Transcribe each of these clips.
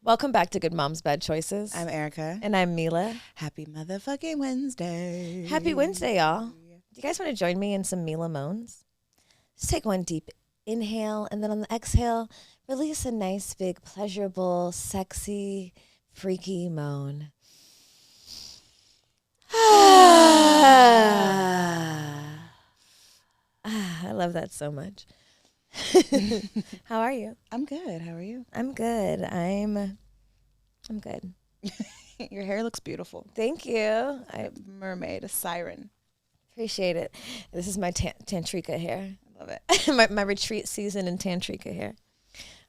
Welcome back to Good Moms Bad Choices. I'm Erica. And I'm Milah. Happy motherfucking Wednesday. Happy Wednesday, y'all. Do you guys want to join me in some Milah moans? Just take one deep inhale, and then on the exhale, release a nice, big, pleasurable, sexy, freaky moan. I love that so much. How are you? I'm good. How are you? I'm good. I'm good. Your hair looks beautiful. Thank you. A mermaid, a siren. Appreciate it. This is my tantrika hair. I love it. my retreat season in tantrika hair.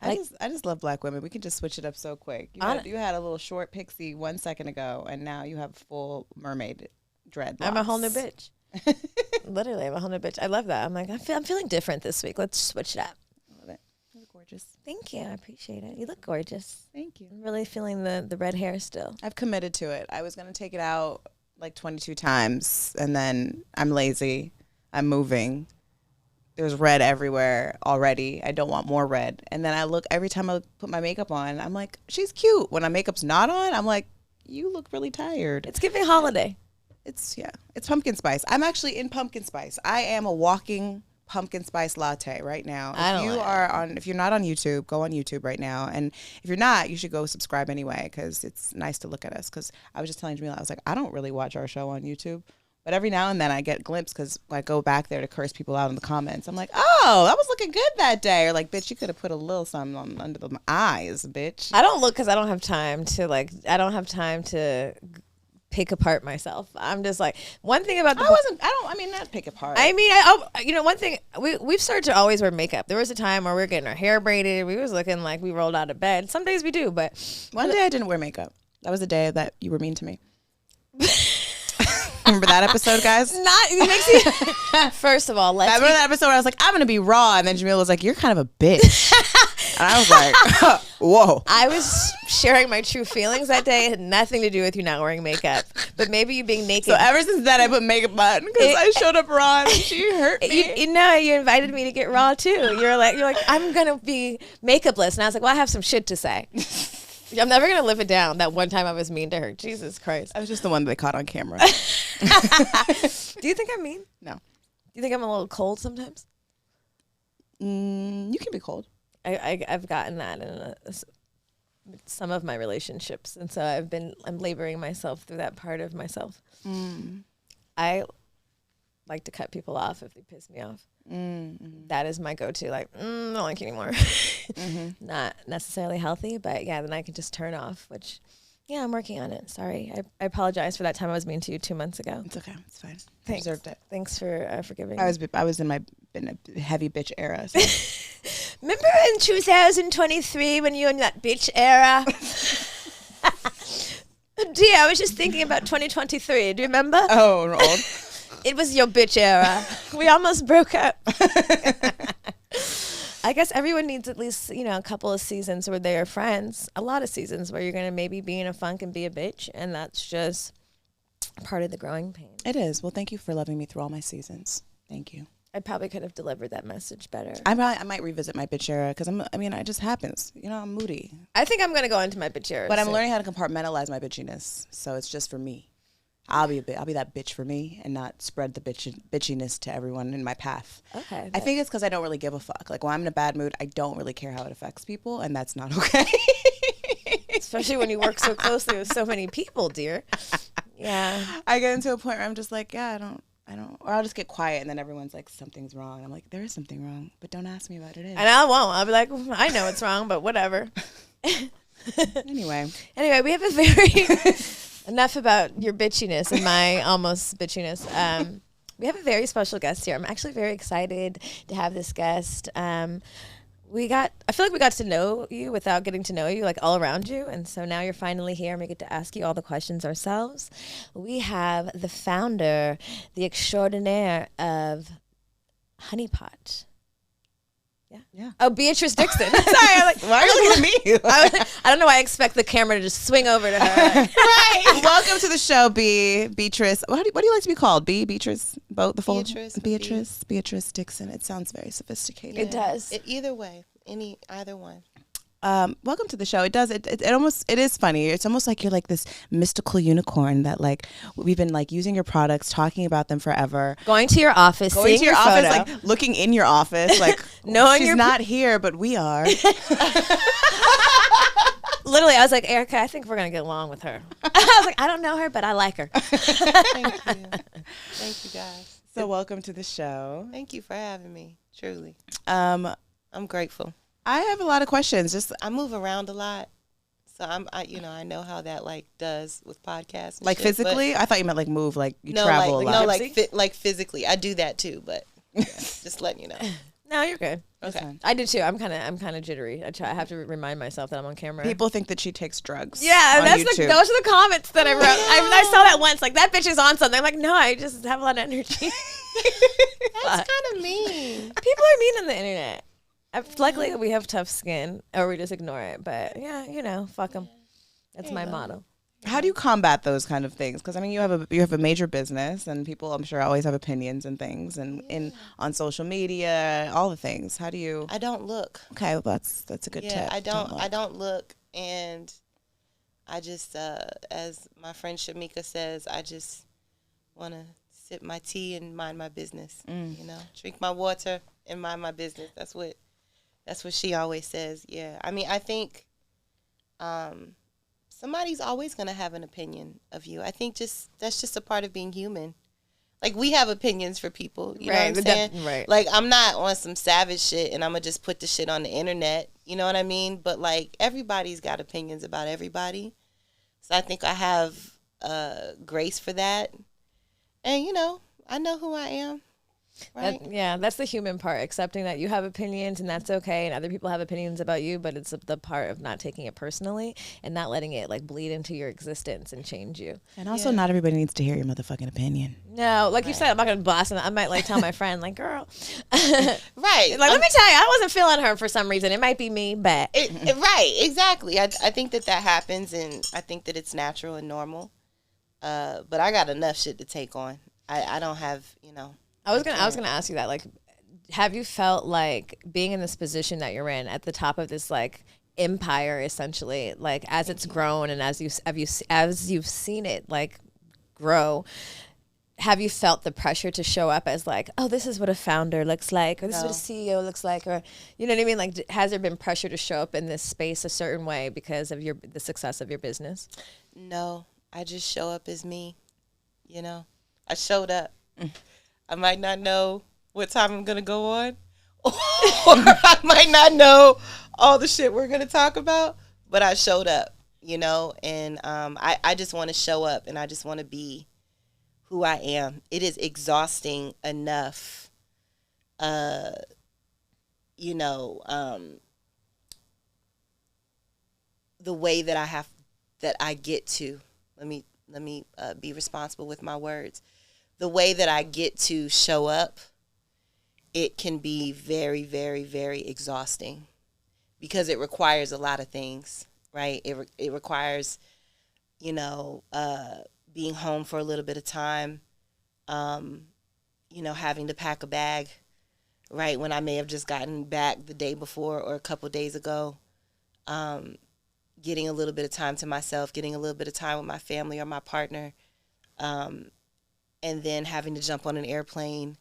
I just love black women. We can just switch it up so quick. You had a little short pixie 1 second ago, and now you have full mermaid dreadlocks. I'm a whole new bitch. Literally, I'm a whole new bitch. I love that. I'm like, I'm feeling different this week. Let's switch it up. I love it. You look gorgeous. Thank you. I appreciate it. You look gorgeous. Thank you. I'm really feeling the red hair still. I've committed to it. I was going to take it out like 22 times, and then I'm lazy. I'm moving. There's red everywhere already. I don't want more red. And then I look, every time I put my makeup on, I'm like, she's cute. When my makeup's not on, I'm like, you look really tired. It's giving holiday. It's pumpkin spice. I'm actually in pumpkin spice. I am a walking pumpkin spice latte right now. If you're not on YouTube, go on YouTube right now. And if you're not, you should go subscribe anyway, because it's nice to look at us. Because I was just telling Jamila, I was like, I don't really watch our show on YouTube. But every now and then I get a glimpse, because I go back there to curse people out in the comments. I'm like, oh, that was looking good that day. Or like, bitch, you could have put a little something on under the eyes, bitch. I don't look because I don't have time to pick apart myself. I'm just like, one thing about not pick apart. I mean, one thing, we've started to always wear makeup. There was a time where we were getting our hair braided. We was looking like we rolled out of bed. Some days we do, but one day I didn't wear makeup. That was the day that you were mean to me. Remember that episode, guys? First of all, remember that episode where I was like, I'm going to be raw. And then Jamila was like, you're kind of a bitch. And I was like, whoa. I was sharing my true feelings that day. It had nothing to do with you not wearing makeup. But maybe you being naked. So ever since then, I put makeup on because I showed up raw and she hurt me. You invited me to get raw too. You're like, I'm going to be makeupless. And I was like, well, I have some shit to say. I'm never going to live it down. That one time I was mean to her. Jesus Christ. I was just the one that they caught on camera. Do you think I'm mean? No. Do you think I'm a little cold sometimes? You can be cold. I've gotten that in some of my relationships. And so I'm laboring myself through that part of myself. I like to cut people off if they piss me off. That is my go-to. Like, I don't like you anymore. Not necessarily healthy, but yeah, then I can just turn off, which, yeah, I'm working on it. Sorry. I apologize for that time I was mean to you 2 months ago. It's okay. It's fine. Thanks. Deserved it. Thanks for forgiving me. I was in a heavy bitch era. So. Remember in 2023 when you were in that bitch era? Dear, I was just thinking about 2023. Do you remember? Oh, old. It was your bitch era. We almost broke up. I guess everyone needs at least, a couple of seasons where they are friends. A lot of seasons where you're going to maybe be in a funk and be a bitch. And that's just part of the growing pain. It is. Well, thank you for loving me through all my seasons. Thank you. I probably could have delivered that message better. I might revisit my bitch era because it just happens. I'm moody. I think I'm going to go into my bitch era. But I'm learning how to compartmentalize my bitchiness. So it's just for me. I'll be that bitch for me and not spread the bitchiness to everyone in my path. Okay. I think it's because I don't really give a fuck. Like when I'm in a bad mood, I don't really care how it affects people, and that's not okay. Especially when you work so closely with so many people, dear. Yeah. I get into a point where I'm just like, yeah, I don't, or I'll just get quiet, and then everyone's like, something's wrong. And I'm like, there is something wrong, but don't ask me what it is. And I won't. I'll be like, I know it's wrong, but whatever. Anyway, we have a very... Enough about your bitchiness and my almost bitchiness. We have a very special guest here. I'm actually very excited to have this guest. I feel like we got to know you without getting to know you, like all around you. And so now you're finally here and we get to ask you all the questions ourselves. We have the founder, the extraordinaire of Honeypot. Yeah. Oh, Beatrice Dixon. Sorry, I'm like, why are you looking at me? I don't know why I expect the camera to just swing over to her. Right. Welcome to the show, Beatrice. What do you like to be called? Beatrice? Both the full? Beatrice Dixon. It sounds very sophisticated. It does. Either way, either one. welcome to the show. It is funny. It's almost like you're like this mystical unicorn that like we've been like using your products, talking about them forever. Going to your office, seeing your office, like looking in your office, like knowing she's not here, but we are. Literally, I was like, Erica, I think we're gonna get along with her. I was like, I don't know her, but I like her. Thank you guys. So welcome to the show. Thank you for having me. Truly, I'm grateful. I have a lot of questions. Just I move around a lot, so I know how that like does with podcasts. Like shit, physically, I thought you meant like move, like you travel a lot. No, like physically, I do that too. But just letting you know. No, you're good. Okay, I do too. I'm kind of jittery. I have to remind myself that I'm on camera. People think that she takes drugs. Yeah, those are the comments that I wrote. I saw that once. Like that bitch is on something. I'm like, no, I just have a lot of energy. That's kind of mean. People are mean on the internet. Luckily, we have tough skin, or we just ignore it. But yeah, fuck them. That's my motto. How do you combat those kind of things? Because I mean, you have a major business, and people, I'm sure, always have opinions and things, and on social media, all the things. How do you? I don't look. Okay, well, that's a good tip. Yeah, I don't look, and I just, as my friend Shamika says, I just want to sip my tea and mind my business. Drink my water and mind my business. That's what she always says. Yeah, I mean, I think somebody's always going to have an opinion of you. I think that's just a part of being human. Like, we have opinions for people. You know what I'm saying? Right. Like, I'm not on some savage shit and I'm going to just put the shit on the internet. You know what I mean? But, like, everybody's got opinions about everybody. So I think I have grace for that. And, I know who I am. Right. That's the human part, accepting that you have opinions and that's okay, and other people have opinions about you, but it's the part of not taking it personally and not letting it like bleed into your existence and change you. And also, not everybody needs to hear your motherfucking opinion. No, like you said, I'm not gonna blast them. I might like tell my friend, like, girl, right? Like, let me tell you, I wasn't feeling her for some reason. It might be me, but right, exactly. I think that happens, and I think that it's natural and normal. But I got enough shit to take on. I don't have, I was gonna ask you that. Like, have you felt like being in this position that you're in at the top of this like empire, essentially, like as it's grown and as you've seen it like grow, have you felt the pressure to show up as like, oh, this is what a founder looks like, or this is what a CEO looks like, or you know what I mean? Like, has there been pressure to show up in this space a certain way because of the success of your business? No, I just show up as me. I showed up. I might not know what time I'm going to go on, or I might not know all the shit we're going to talk about, but I showed up, and I just want to show up, and I just want to be who I am. It is exhausting enough, the way that I get to, let me be responsible with my words. The way that I get to show up, it can be very, very, very exhausting because it requires a lot of things, right? It requires, being home for a little bit of time, having to pack a bag, right, when I may have just gotten back the day before or a couple days ago, getting a little bit of time to myself, getting a little bit of time with my family or my partner, and then having to jump on an airplane,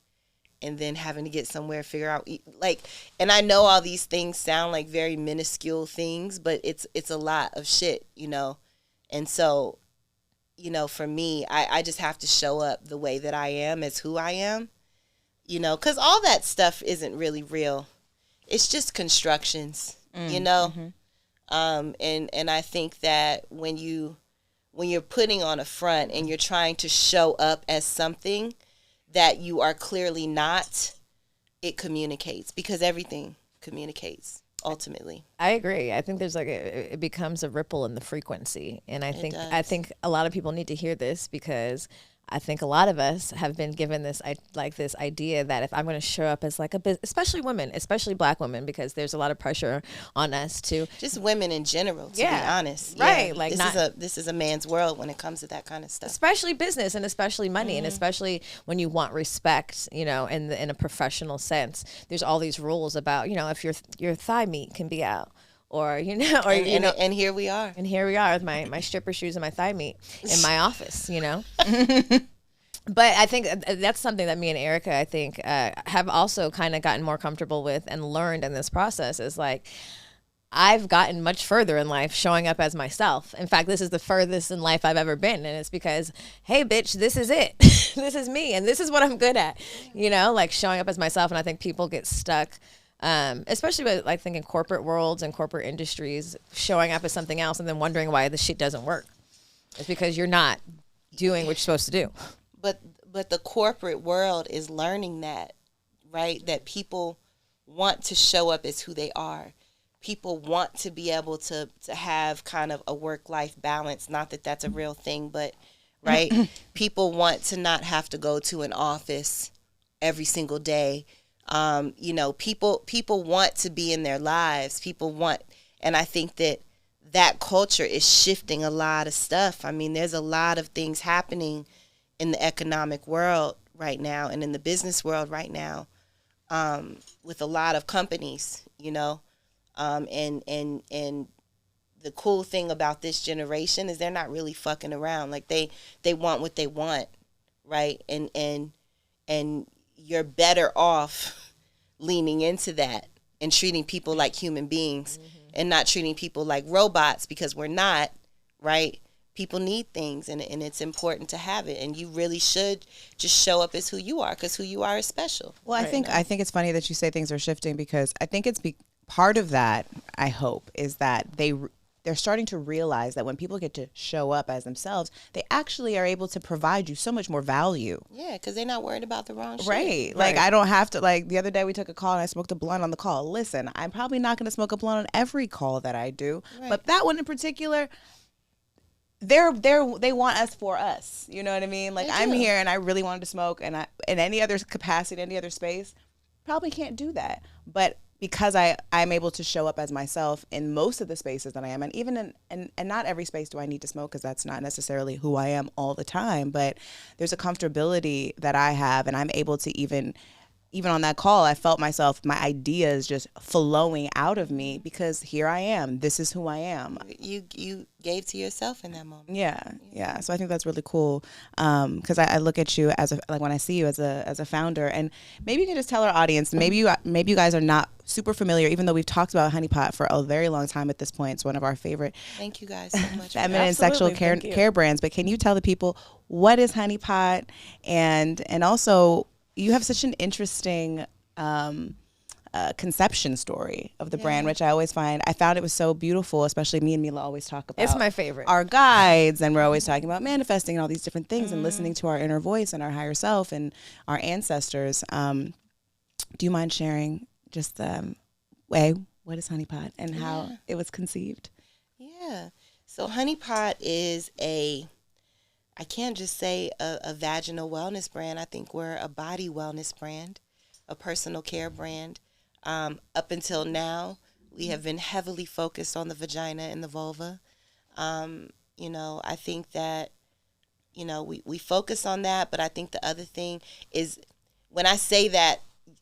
and then having to get somewhere, figure out, like, and I know all these things sound like very minuscule things, but it's a lot of shit, and so, for me, I just have to show up the way that I am as who I am, because all that stuff isn't really real. It's just constructions, Mm-hmm. And I think that when you're putting on a front and you're trying to show up as something that you are clearly not, it communicates, because everything communicates ultimately. I agree. I think there's it becomes a ripple in the frequency, and I think a lot of people need to hear this, because I think a lot of us have been given this idea that if I'm going to show up as like especially women, especially Black women, because there's a lot of pressure on us to just women in general, to be honest, right? Yeah. Like this is a man's world when it comes to that kind of stuff, especially business and especially money, mm-hmm. and especially when you want respect, in a professional sense. There's all these rules about if your thigh meat can be out, or and here we are. And here we are with my stripper shoes and my thigh meat in my office, But I think that's something that me and Erica, I think, have also kind of gotten more comfortable with and learned in this process is like, I've gotten much further in life showing up as myself. In fact, this is the furthest in life I've ever been. And it's because, hey, bitch, this is it. This is me. And this is what I'm good at, like showing up as myself. And I think people get stuck, especially with like thinking corporate worlds and corporate industries, showing up as something else and then wondering why the shit doesn't work. It's because you're not doing what you're supposed to do. But the corporate world is learning that, right? That people want to show up as who they are. People want to be able to have kind of a work-life balance. Not that that's a real thing, but, right? People want to not have to go to an office every single day. People want to be in their lives. And I think that culture is shifting a lot of stuff. I mean, there's a lot of things happening in the economic world right now and in the business world right now, with a lot of companies, and the cool thing about this generation is they're not really fucking around. Like they want what they want, right? And you're better off leaning into that and treating people like human beings and not treating people like robots, because we're not, right? People need things, and it's important to have it, and you really should just show up as who you are, because who you are is special. Well, I think it's funny that you say things are shifting, because I think it's part of that, I hope, is that they're starting to realize that when people get to show up as themselves, they actually are able to provide you so much more value. Yeah, because they're not worried about the wrong shit. Right. Like, I don't have to, like, the other day we took a call and I smoked a blunt on the call. Listen, I'm probably not going to smoke a blunt on every call that I do, but that one in particular, they want us for us. You know what I mean? Like, I'm here and I really wanted to smoke, and in any other capacity, any other space, probably can't do that. But because I'm able to show up as myself in most of the spaces that I am, and even in not every space do I need to smoke, because that's not necessarily who I am all the time, but there's a comfortability that I have, and I'm able to even on that call, I felt myself, my ideas just flowing out of me, because here I am. This is who I am. You gave to yourself in that moment. Yeah. So I think that's really cool, because I look at you as when I see you as a founder, and maybe you can just tell our audience. Maybe you guys are not super familiar, even though we've talked about Honey Pot for a very long time at this point. It's one of our favorite. Thank you guys so much. Feminine sexual care brands. But can you tell the people what is Honey Pot, and also, you have such an interesting conception story of the brand, which I found it was so beautiful, especially me and Milah always talk about. It's my favorite. Our guides, and we're always talking about manifesting and all these different things and listening to our inner voice and our higher self and our ancestors. Do you mind sharing just what is Honey Pot and how it was conceived? Yeah. So Honey Pot is I can't just say a vaginal wellness brand. I think we're a body wellness brand, a personal care brand. Up until now, we have been heavily focused on the vagina and the vulva. I think that, we focus on that, but I think the other thing is, when I say that,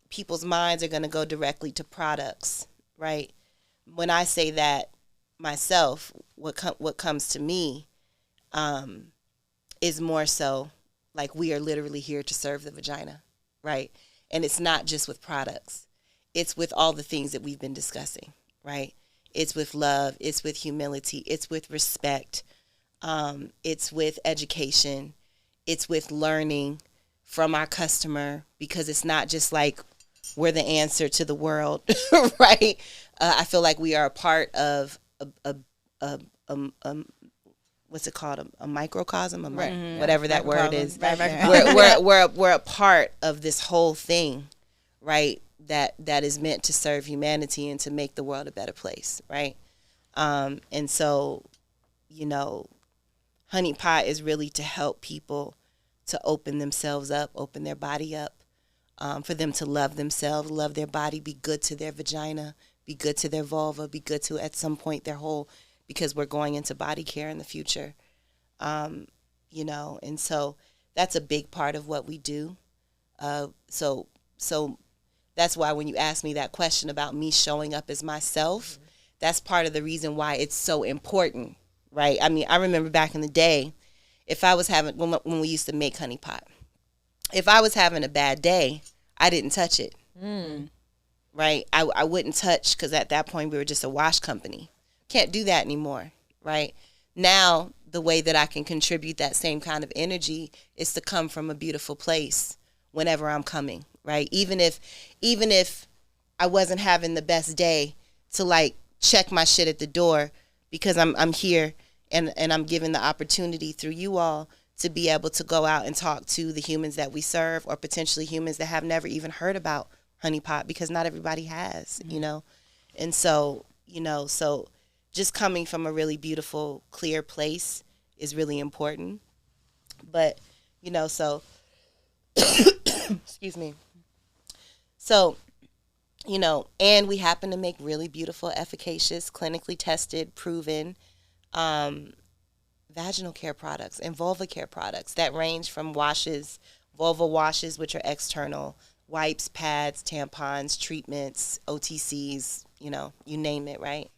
people's minds are going to go directly to products, right? When I say that myself, what comes to me, is more so like, we are literally here to serve the vagina, right? And it's not just with products. It's with all the things that we've been discussing, right? It's with love. It's with humility. It's with respect. It's with education. It's with learning from our customer, because it's not just like we're the answer to the world, right? I feel like we are a part of what's it called? A microcosm, whatever that word is. We're a part of this whole thing, right? That is meant to serve humanity and to make the world a better place, right? And so, Honey Pot is really to help people to open themselves up, open their body up, for them to love themselves, love their body, be good to their vagina, be good to their vulva, be good to, at some point, their whole, because we're going into body care in the future, and so that's a big part of what we do. So that's why when you ask me that question about me showing up as myself, that's part of the reason why it's so important, right? I mean, I remember back in the day, if I was having, when we used to make honey pot, if I was having a bad day, I didn't touch it, right? I wouldn't touch, because at that point we were just a wash company. Can't do that anymore, right? Now, the way that I can contribute that same kind of energy is to come from a beautiful place whenever I'm coming, right? Even if I wasn't having the best day, to like check my shit at the door, because I'm here and I'm given the opportunity through you all to be able to go out and talk to the humans that we serve, or potentially humans that have never even heard about honeypot, because not everybody has, you know? And so, you know, so just coming from a really beautiful, clear place is really important. But, you know, so, excuse me. So, you know, and we happen to make really beautiful, efficacious, clinically tested, proven vaginal care products and vulva care products that range from washes, vulva washes, which are external, wipes, pads, tampons, treatments, OTCs, you know, you name it, right?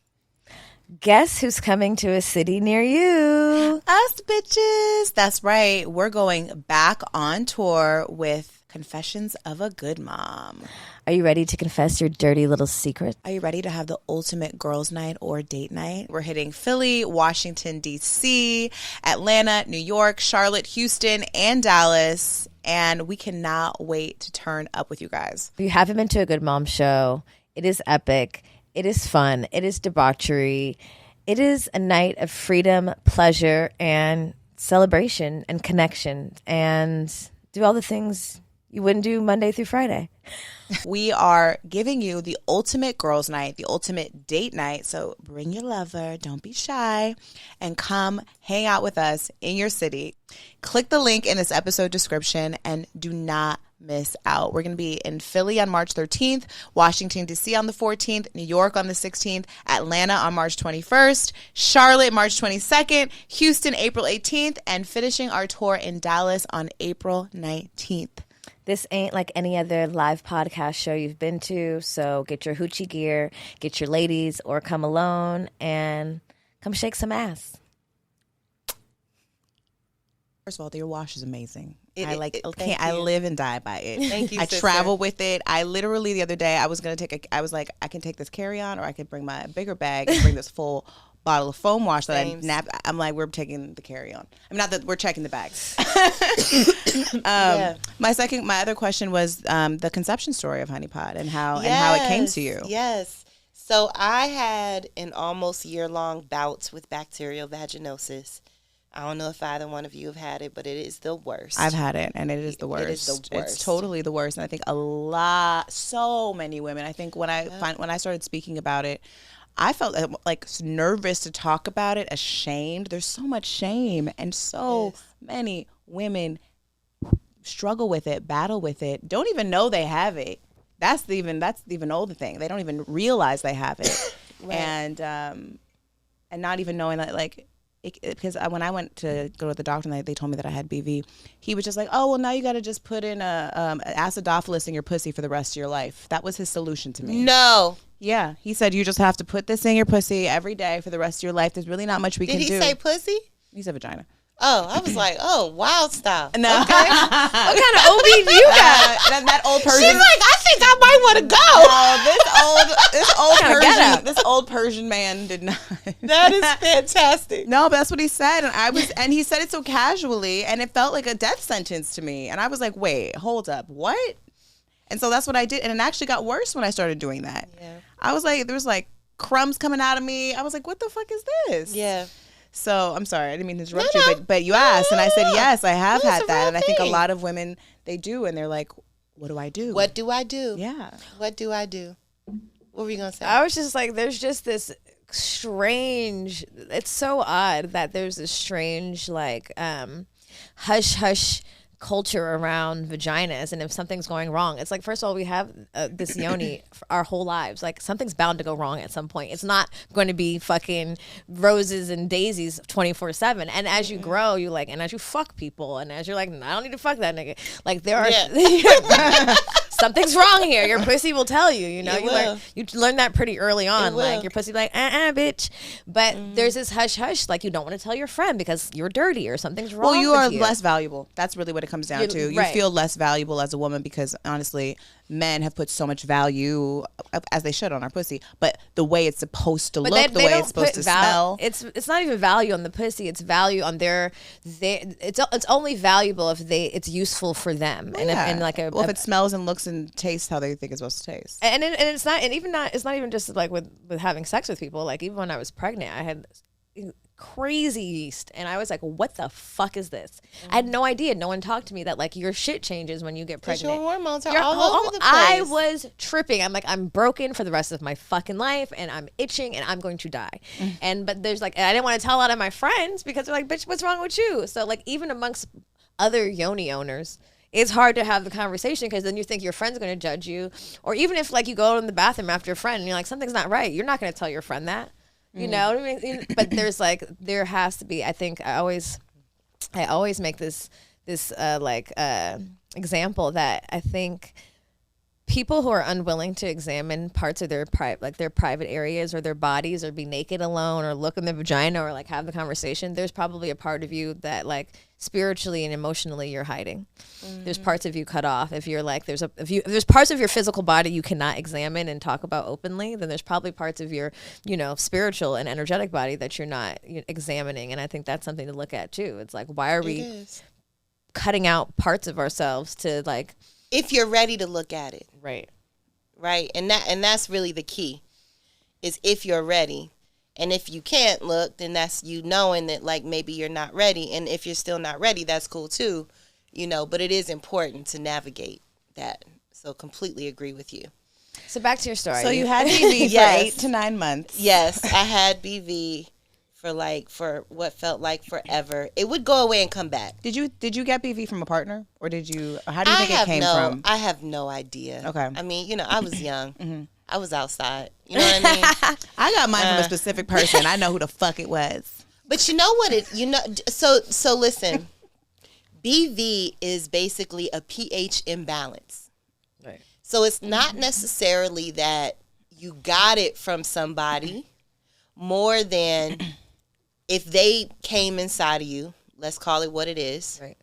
Guess who's coming to a city near you? Us bitches. That's right. We're going back on tour with Confessions of a Good Mom. Are you ready to confess your dirty little secret? Are you ready to have the ultimate girls' night or date night? We're hitting Philly, Washington, D.C., Atlanta, New York, Charlotte, Houston, and Dallas. And we cannot wait to turn up with you guys. If you haven't been to a Good Mom show, it is epic. It is fun. It is debauchery. It is a night of freedom, pleasure, and celebration and connection, and do all the things you wouldn't do Monday through Friday. We are giving you the ultimate girls' night, the ultimate date night. So bring your lover, don't be shy, and come hang out with us in your city. Click the link in this episode description and do not miss out. We're going to be in Philly on March 13th, Washington, D.C. on the 14th, New York on the 16th, Atlanta on March 21st, Charlotte March 22nd, Houston April 18th, and finishing our tour in Dallas on April 19th. This ain't like any other live podcast show you've been to, so get your hoochie gear, get your ladies, or come alone and come shake some ass. First of all, your wash is amazing. I live and die by it. Thank you, I sister. travel with it. I literally the other day I was like, I can take this carry-on, or I could bring my bigger bag and bring this full bottle of foam wash that Same. I'm like, we're taking the carry-on. I mean, not that we're checking the bags. Yeah. My other question was the conception story of Honeypot and how it came to you. Yes. So I had an almost year-long bout with bacterial vaginosis. I don't know if either one of you have had it, but it is the worst. I've had it, and it is the worst. It is the worst. It's totally the worst, and I think so many women. I think when I started speaking about it, I felt like nervous to talk about it, ashamed. There's so much shame, and so many women struggle with it, battle with it, don't even know they have it. That's even older thing. They don't even realize they have it, right. And not even knowing that, like, because when I went to go to the doctor and they told me that I had BV, he was just like, oh, well, now you got to just put in an acidophilus in your pussy for the rest of your life. That was his solution to me. No. Yeah. He said, you just have to put this in your pussy every day for the rest of your life. There's really not much we can do. Did he say pussy? He said vagina. Oh, I was like, oh, wild style. No. Okay. What kind of OB do you got? That old Persian. She's like, I think I might want to go. This old Persian man did not. That is fantastic. No, but that's what he said, and he said it so casually, and it felt like a death sentence to me. And I was like, wait, hold up, what? And so that's what I did, and it actually got worse when I started doing that. Yeah. I was like, there was like crumbs coming out of me. I was like, what the fuck is this? Yeah. So I'm sorry, I didn't mean to interrupt you, but you asked, and I said yes, I have had that, and I think a lot of women they do, and they're like, what do I do? What do I do? Yeah. What do I do? What were you gonna say? I was just like, there's just this strange. It's so odd that there's this strange like hush hush culture around vaginas, and if something's going wrong, it's like, first of all, we have this yoni for our whole lives. Like, something's bound to go wrong at some point. It's not going to be fucking roses and daisies 24/7. And as you grow, you like, and as you fuck people, and as you're like, I don't need to fuck that nigga. Like, there are something's wrong here. Your pussy will tell you, you know. You learn that pretty early on. Like your pussy be like, bitch. But there's this hush, like you don't want to tell your friend because you're dirty or something's wrong. Well, you are less valuable. That's really what it comes down to. You feel less valuable as a woman because honestly, men have put so much value, as they should, on our pussy. But the way it's supposed to look, the way it's supposed to smell. It's not even value on the pussy. It's value on it's only valuable if it's useful for them. Well, if it smells and looks and tastes how they think it's supposed to taste. And it's not even just like with having sex with people. Like even when I was pregnant, I had crazy yeast, and I was like, what the fuck is this? I had no idea. No one talked to me that like your shit changes when you get pregnant. Your hormones are all over the place. I was tripping. I'm like, I'm broken for the rest of my fucking life, and I'm itching, and I'm going to die. But there's like, and I didn't want to tell a lot of my friends because they're like, bitch, what's wrong with you? So like even amongst other yoni owners, it's hard to have the conversation because then you think your friend's going to judge you. Or even if like you go in the bathroom after a friend and you're like, something's not right, you're not going to tell your friend that. You know what I mean? But there has to be, I think I always make this example that I think people who are unwilling to examine parts of their private areas or their bodies or be naked alone or look in the vagina or like have the conversation, there's probably a part of you that like spiritually and emotionally you're hiding. There's parts of you cut off. If you're like if there's parts of your physical body you cannot examine and talk about openly, then there's probably parts of your spiritual and energetic body that you're not examining. And I think that's something to look at too. It's like, why are we cutting out parts of ourselves to like, if you're ready to look at it. Right. And that's really the key, is if you're ready. And if you can't look, then that's you knowing that like maybe you're not ready. And if you're still not ready, that's cool too, but it is important to navigate that. So completely agree with you. So back to your story. So you had BV for 8 to 9 months. Yes, I had BV for what felt like forever. It would go away and come back. Did you get BV from a partner, or how do you think it came from? I have no idea. Okay. I mean, I was young. I was outside. You know what I mean? I got mine from a specific person. I know who the fuck it was. But you know what so listen. BV is basically a pH imbalance. Right. So it's not necessarily that you got it from somebody, more than if they came inside of you, let's call it what it is. Right.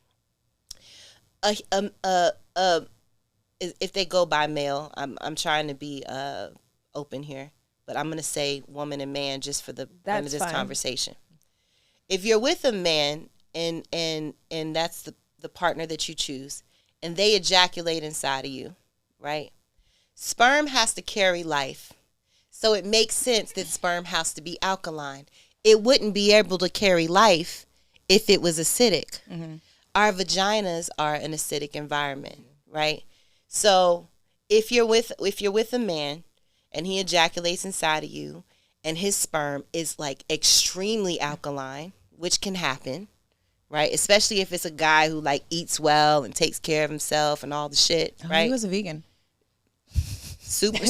If they go by male, I'm trying to be open here, but I'm going to say woman and man just for the end of this conversation. If you're with a man and that's the partner that you choose, and they ejaculate inside of you, right? Sperm has to carry life. So it makes sense that sperm has to be alkaline. It wouldn't be able to carry life if it was acidic. Our vaginas are an acidic environment, right? So if you're with a man and he ejaculates inside of you and his sperm is like extremely alkaline, which can happen, right? Especially if it's a guy who like eats well and takes care of himself and all the shit, right? He was a vegan. Super,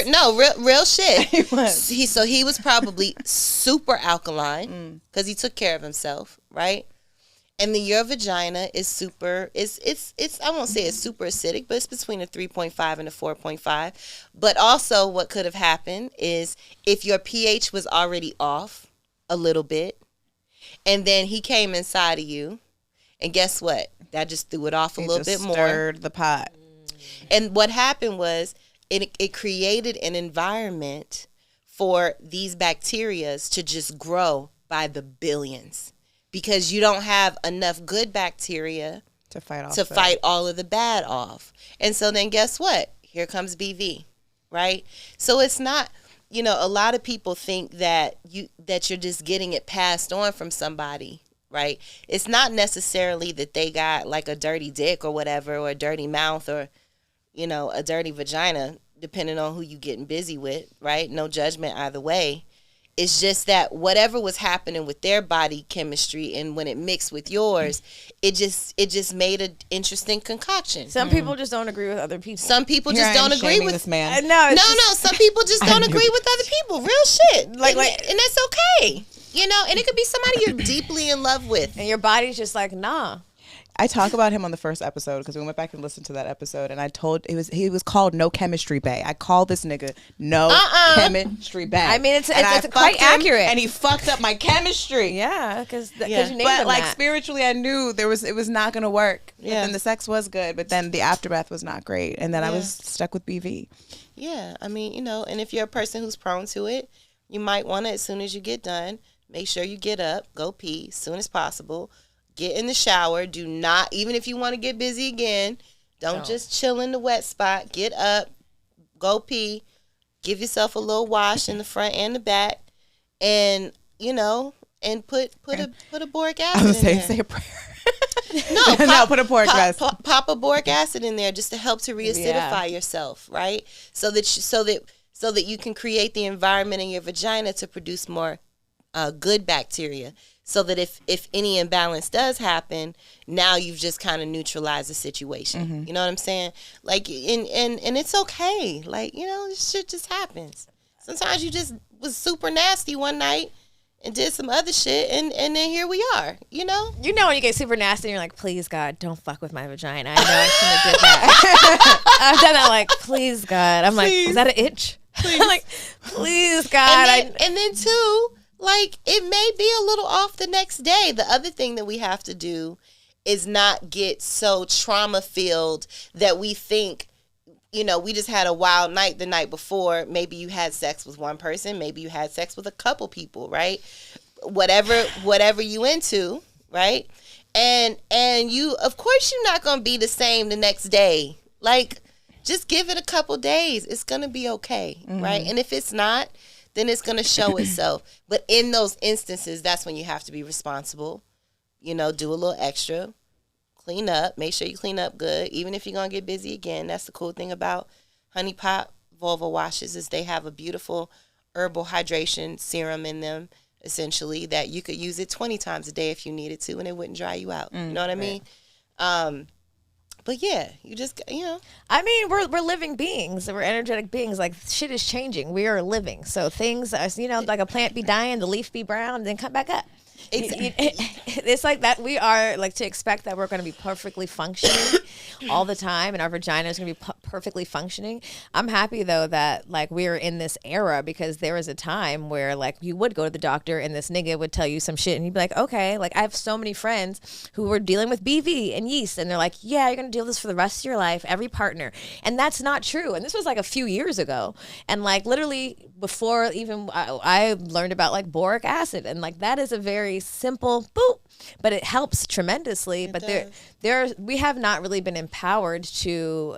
no, real shit. He was. He was probably super alkaline because he took care of himself, right? And then your vagina is super, it's I won't say it's super acidic, but it's between a 3.5 and a 4.5. But also what could have happened is if your pH was already off a little bit, and then he came inside of you, and guess what? That just threw it off a little bit more. Stirred the pot. And what happened was it created an environment for these bacterias to just grow by the billions, because you don't have enough good bacteria to fight all of the bad off. And so then guess what? Here comes BV, right? So it's not, a lot of people think that you're just getting it passed on from somebody, right? It's not necessarily that they got like a dirty dick or whatever, or a dirty mouth, or a dirty vagina, depending on who you getting busy with, right? No judgment either way. It's just that whatever was happening with their body chemistry, and when it mixed with yours, it just made an interesting concoction. Some people just don't agree with other people. Some people just don't agree with this man. No. Some people just don't agree with other people. Real shit. And that's okay. And it could be somebody you're deeply in love with, and your body's just like, nah. I talk about him on the first episode because we went back and listened to that episode, and I told he was called No Chemistry Bay. I called this nigga No Chemistry Bay. I mean, it's quite accurate, and he fucked up my chemistry. Yeah, because you named him but like that. spiritually, I knew it was not gonna work. Yeah. And the sex was good, but then the aftermath was not great, and then I was stuck with BV. Yeah, I mean, you know, and if you're a person who's prone to it, you might want to, as soon as you get done, make sure you get up, go pee as soon as possible. Get in the shower. Do not, even if you want to get busy again, don't just chill in the wet spot. Get up, go pee, give yourself a little wash in the front and the back, and you know, and put a boric acid. I was in there. say a prayer. No, put a boric acid. Pop a boric acid in there just to help to reacidify yourself, right? So that you can create the environment in your vagina to produce more good bacteria. So that if any imbalance does happen, now you've just kind of neutralized the situation. Mm-hmm. You know what I'm saying? Like, and it's okay. Like, you know, this shit just happens. Sometimes you just was super nasty one night and did some other shit, and then here we are, you know? You know when you get super nasty and you're like, please, God, don't fuck with my vagina. I know I shouldn't have did that. I've done that like, please, God. I'm like, is that an itch? I'm like, please, God. And then too, like, it may be a little off the next day. The other thing that we have to do is not get so trauma-filled that we think, you know, we just had a wild night the night before. Maybe you had sex with one person. Maybe you had sex with a couple people, right? Whatever you into, right? And you, of course, you're not going to be the same the next day. Like, just give it a couple days. It's going to be okay, right? And if it's not, then it's going to show itself. But in those instances, that's when you have to be responsible. You know, do a little extra. Clean up. Make sure you clean up good. Even if you're going to get busy again. That's the cool thing about Honey Pot vulva washes is they have a beautiful herbal hydration serum in them, essentially, that you could use it 20 times a day if you needed to, and it wouldn't dry you out. You know what I mean? But yeah, you just, you know. I mean, we're living beings. We're energetic beings. Like, shit is changing. We are living. So things, you know, like a plant be dying, the leaf be brown, and then come back up. It's like that. We are like to expect that we're going to be perfectly functioning all the time, and our vagina is going to be perfectly functioning. I'm happy though that like we're in this era, because there was a time where like you would go to the doctor and this nigga would tell you some shit, and you'd be like, okay. Like, I have so many friends who were dealing with BV and yeast, and they're like, yeah, you're going to deal with this for the rest of your life, every partner, and that's not true. And this was like a few years ago, and like literally before even I learned about like boric acid, and like that is a very simple boop, but it helps tremendously. But we have not really been empowered to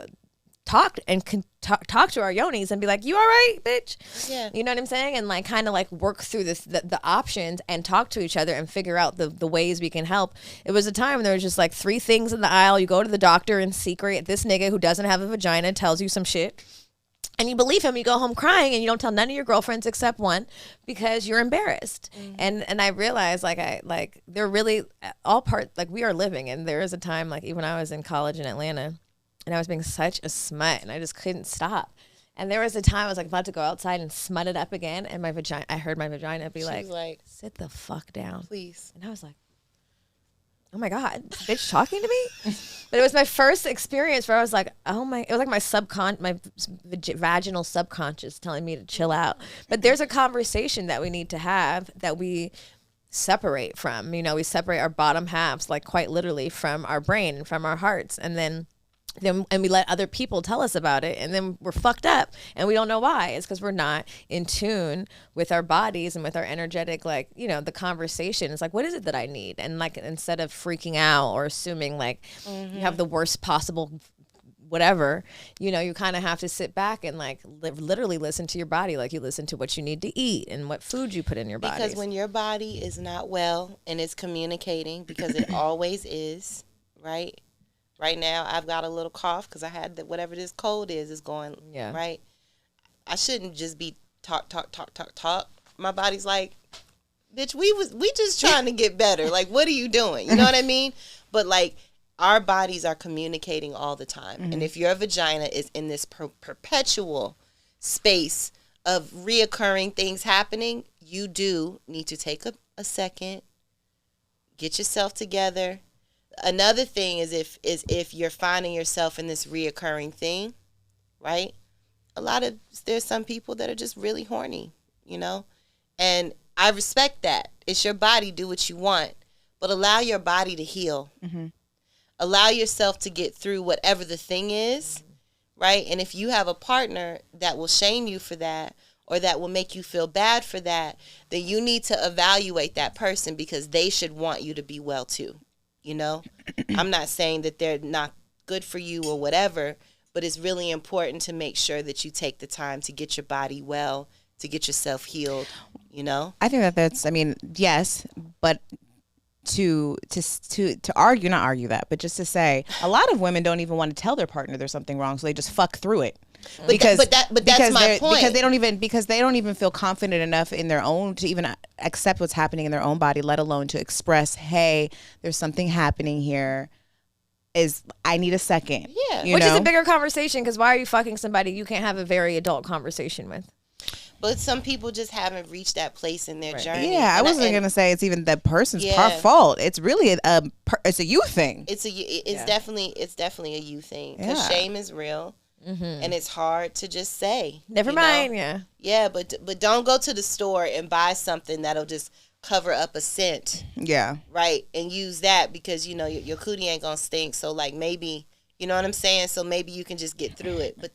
talk and talk to our yonis and be like, you all right, bitch? Yeah. You know what I'm saying? And like kind of like work through the options and talk to each other and figure out the ways we can help. It was a time when there was just like 3 things in the aisle. You go to the doctor in secret. This nigga who doesn't have a vagina tells you some shit, and you believe him. You go home crying, and you don't tell none of your girlfriends except one, because you're embarrassed. And I realized like they're really all part, like we are living. And there is a time, like even when I was in college in Atlanta, and I was being such a smut, and I just couldn't stop. And there was a time I was like about to go outside and smut it up again, and I heard my vagina be like, sit the fuck down, please. And I was like, oh my God, bitch talking to me? But it was my first experience where I was like, it was like my vaginal subconscious telling me to chill out. But there's a conversation that we need to have that we separate from. You know, we separate our bottom halves, like quite literally, from our brain and from our hearts. And then we let other people tell us about it, and then we're fucked up, and we don't know why. It's because we're not in tune with our bodies and with our energetic, like, you know, the conversation. It's like, what is it that I need? And like, instead of freaking out or assuming like you have the worst possible whatever, you know, you kind of have to sit back and like literally listen to your body, like you listen to what you need to eat and what food you put in your body. Because when your body is not well and it's communicating, because it always is, right? Right now, I've got a little cough because I had whatever this cold is going, right? I shouldn't just be talk. My body's like, bitch, we just trying to get better. Like, what are you doing? You know what I mean? But, like, our bodies are communicating all the time. And if your vagina is in this perpetual space of reoccurring things happening, you do need to take a second, get yourself together. another thing is if you're finding yourself in this reoccurring thing, right? There's some people that are just really horny, you know? And I respect that. It's your body, do what you want, but allow your body to heal. Mm-hmm. Allow yourself to get through whatever the thing is, right? And if you have a partner that will shame you for that, or that will make you feel bad for that, then you need to evaluate that person, because they should want you to be well too, you know? I'm not saying that they're not good for you or whatever, but it's really important to make sure that you take the time to get your body well, to get yourself healed, you know? I think that's, I mean, yes, but to argue, not argue that, but just to say, a lot of women don't even want to tell their partner there's something wrong, so they just fuck through it. But that's my point. Because they don't even feel confident enough in their own to even accept what's happening in their own body, let alone to express, hey, there's something happening here. I need a second. Yeah. Which is a bigger conversation, because why are you fucking somebody you can't have a very adult conversation with? But some people just haven't reached that place in their journey. Yeah, I wasn't gonna say it's even that person's fault. It's really it's a you thing. It's definitely a you thing, because shame is real, and it's hard to just say. Never mind. Yeah, but don't go to the store and buy something that'll just cover up a scent. Yeah. Right, and use that because your cootie ain't gonna stink. So like maybe you know what I'm saying. So maybe you can just get through it. But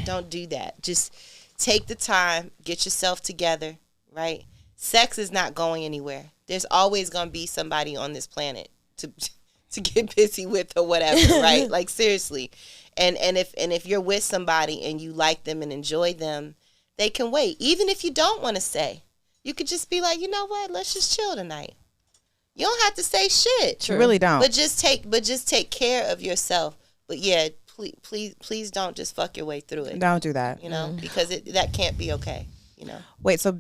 don't do that. Just take the time, get yourself together, right? Sex is not going anywhere. There's always going to be somebody on this planet to get busy with or whatever, right? Like seriously. And if you're with somebody and you like them and enjoy them, they can wait. Even if you don't want to say, you could just be like, you know what? Let's just chill tonight. You don't have to say shit. You really don't. But just take care of yourself. But yeah, please don't just fuck your way through it. Don't do that. Because that can't be okay. Wait, so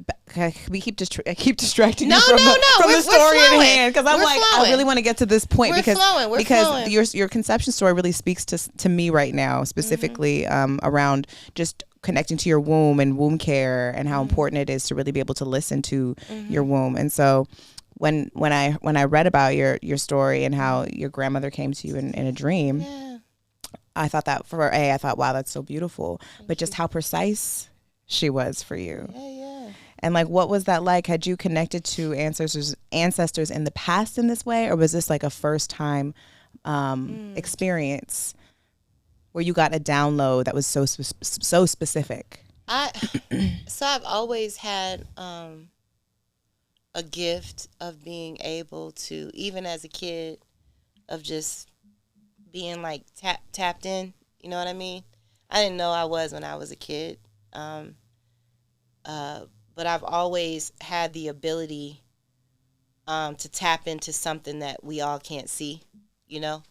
we keep distracting you from the story at hand, because I'm I really want to get to this point because your conception story really speaks to me right now, specifically around just connecting to your womb and womb care and how important it is to really be able to listen to your womb. And so when I read about your story and how your grandmother came to you in a dream. Yeah. I thought, wow, that's so beautiful. But just how precise she was for you. Yeah. And like, what was that like? Had you connected to ancestors in the past in this way? Or was this like a first time experience where you got a download that was so specific? So I've always had a gift of being able to, even as a kid, of just being like tapped in, you know what I mean? I didn't know I was when I was a kid, but I've always had the ability to tap into something that we all can't see, you know?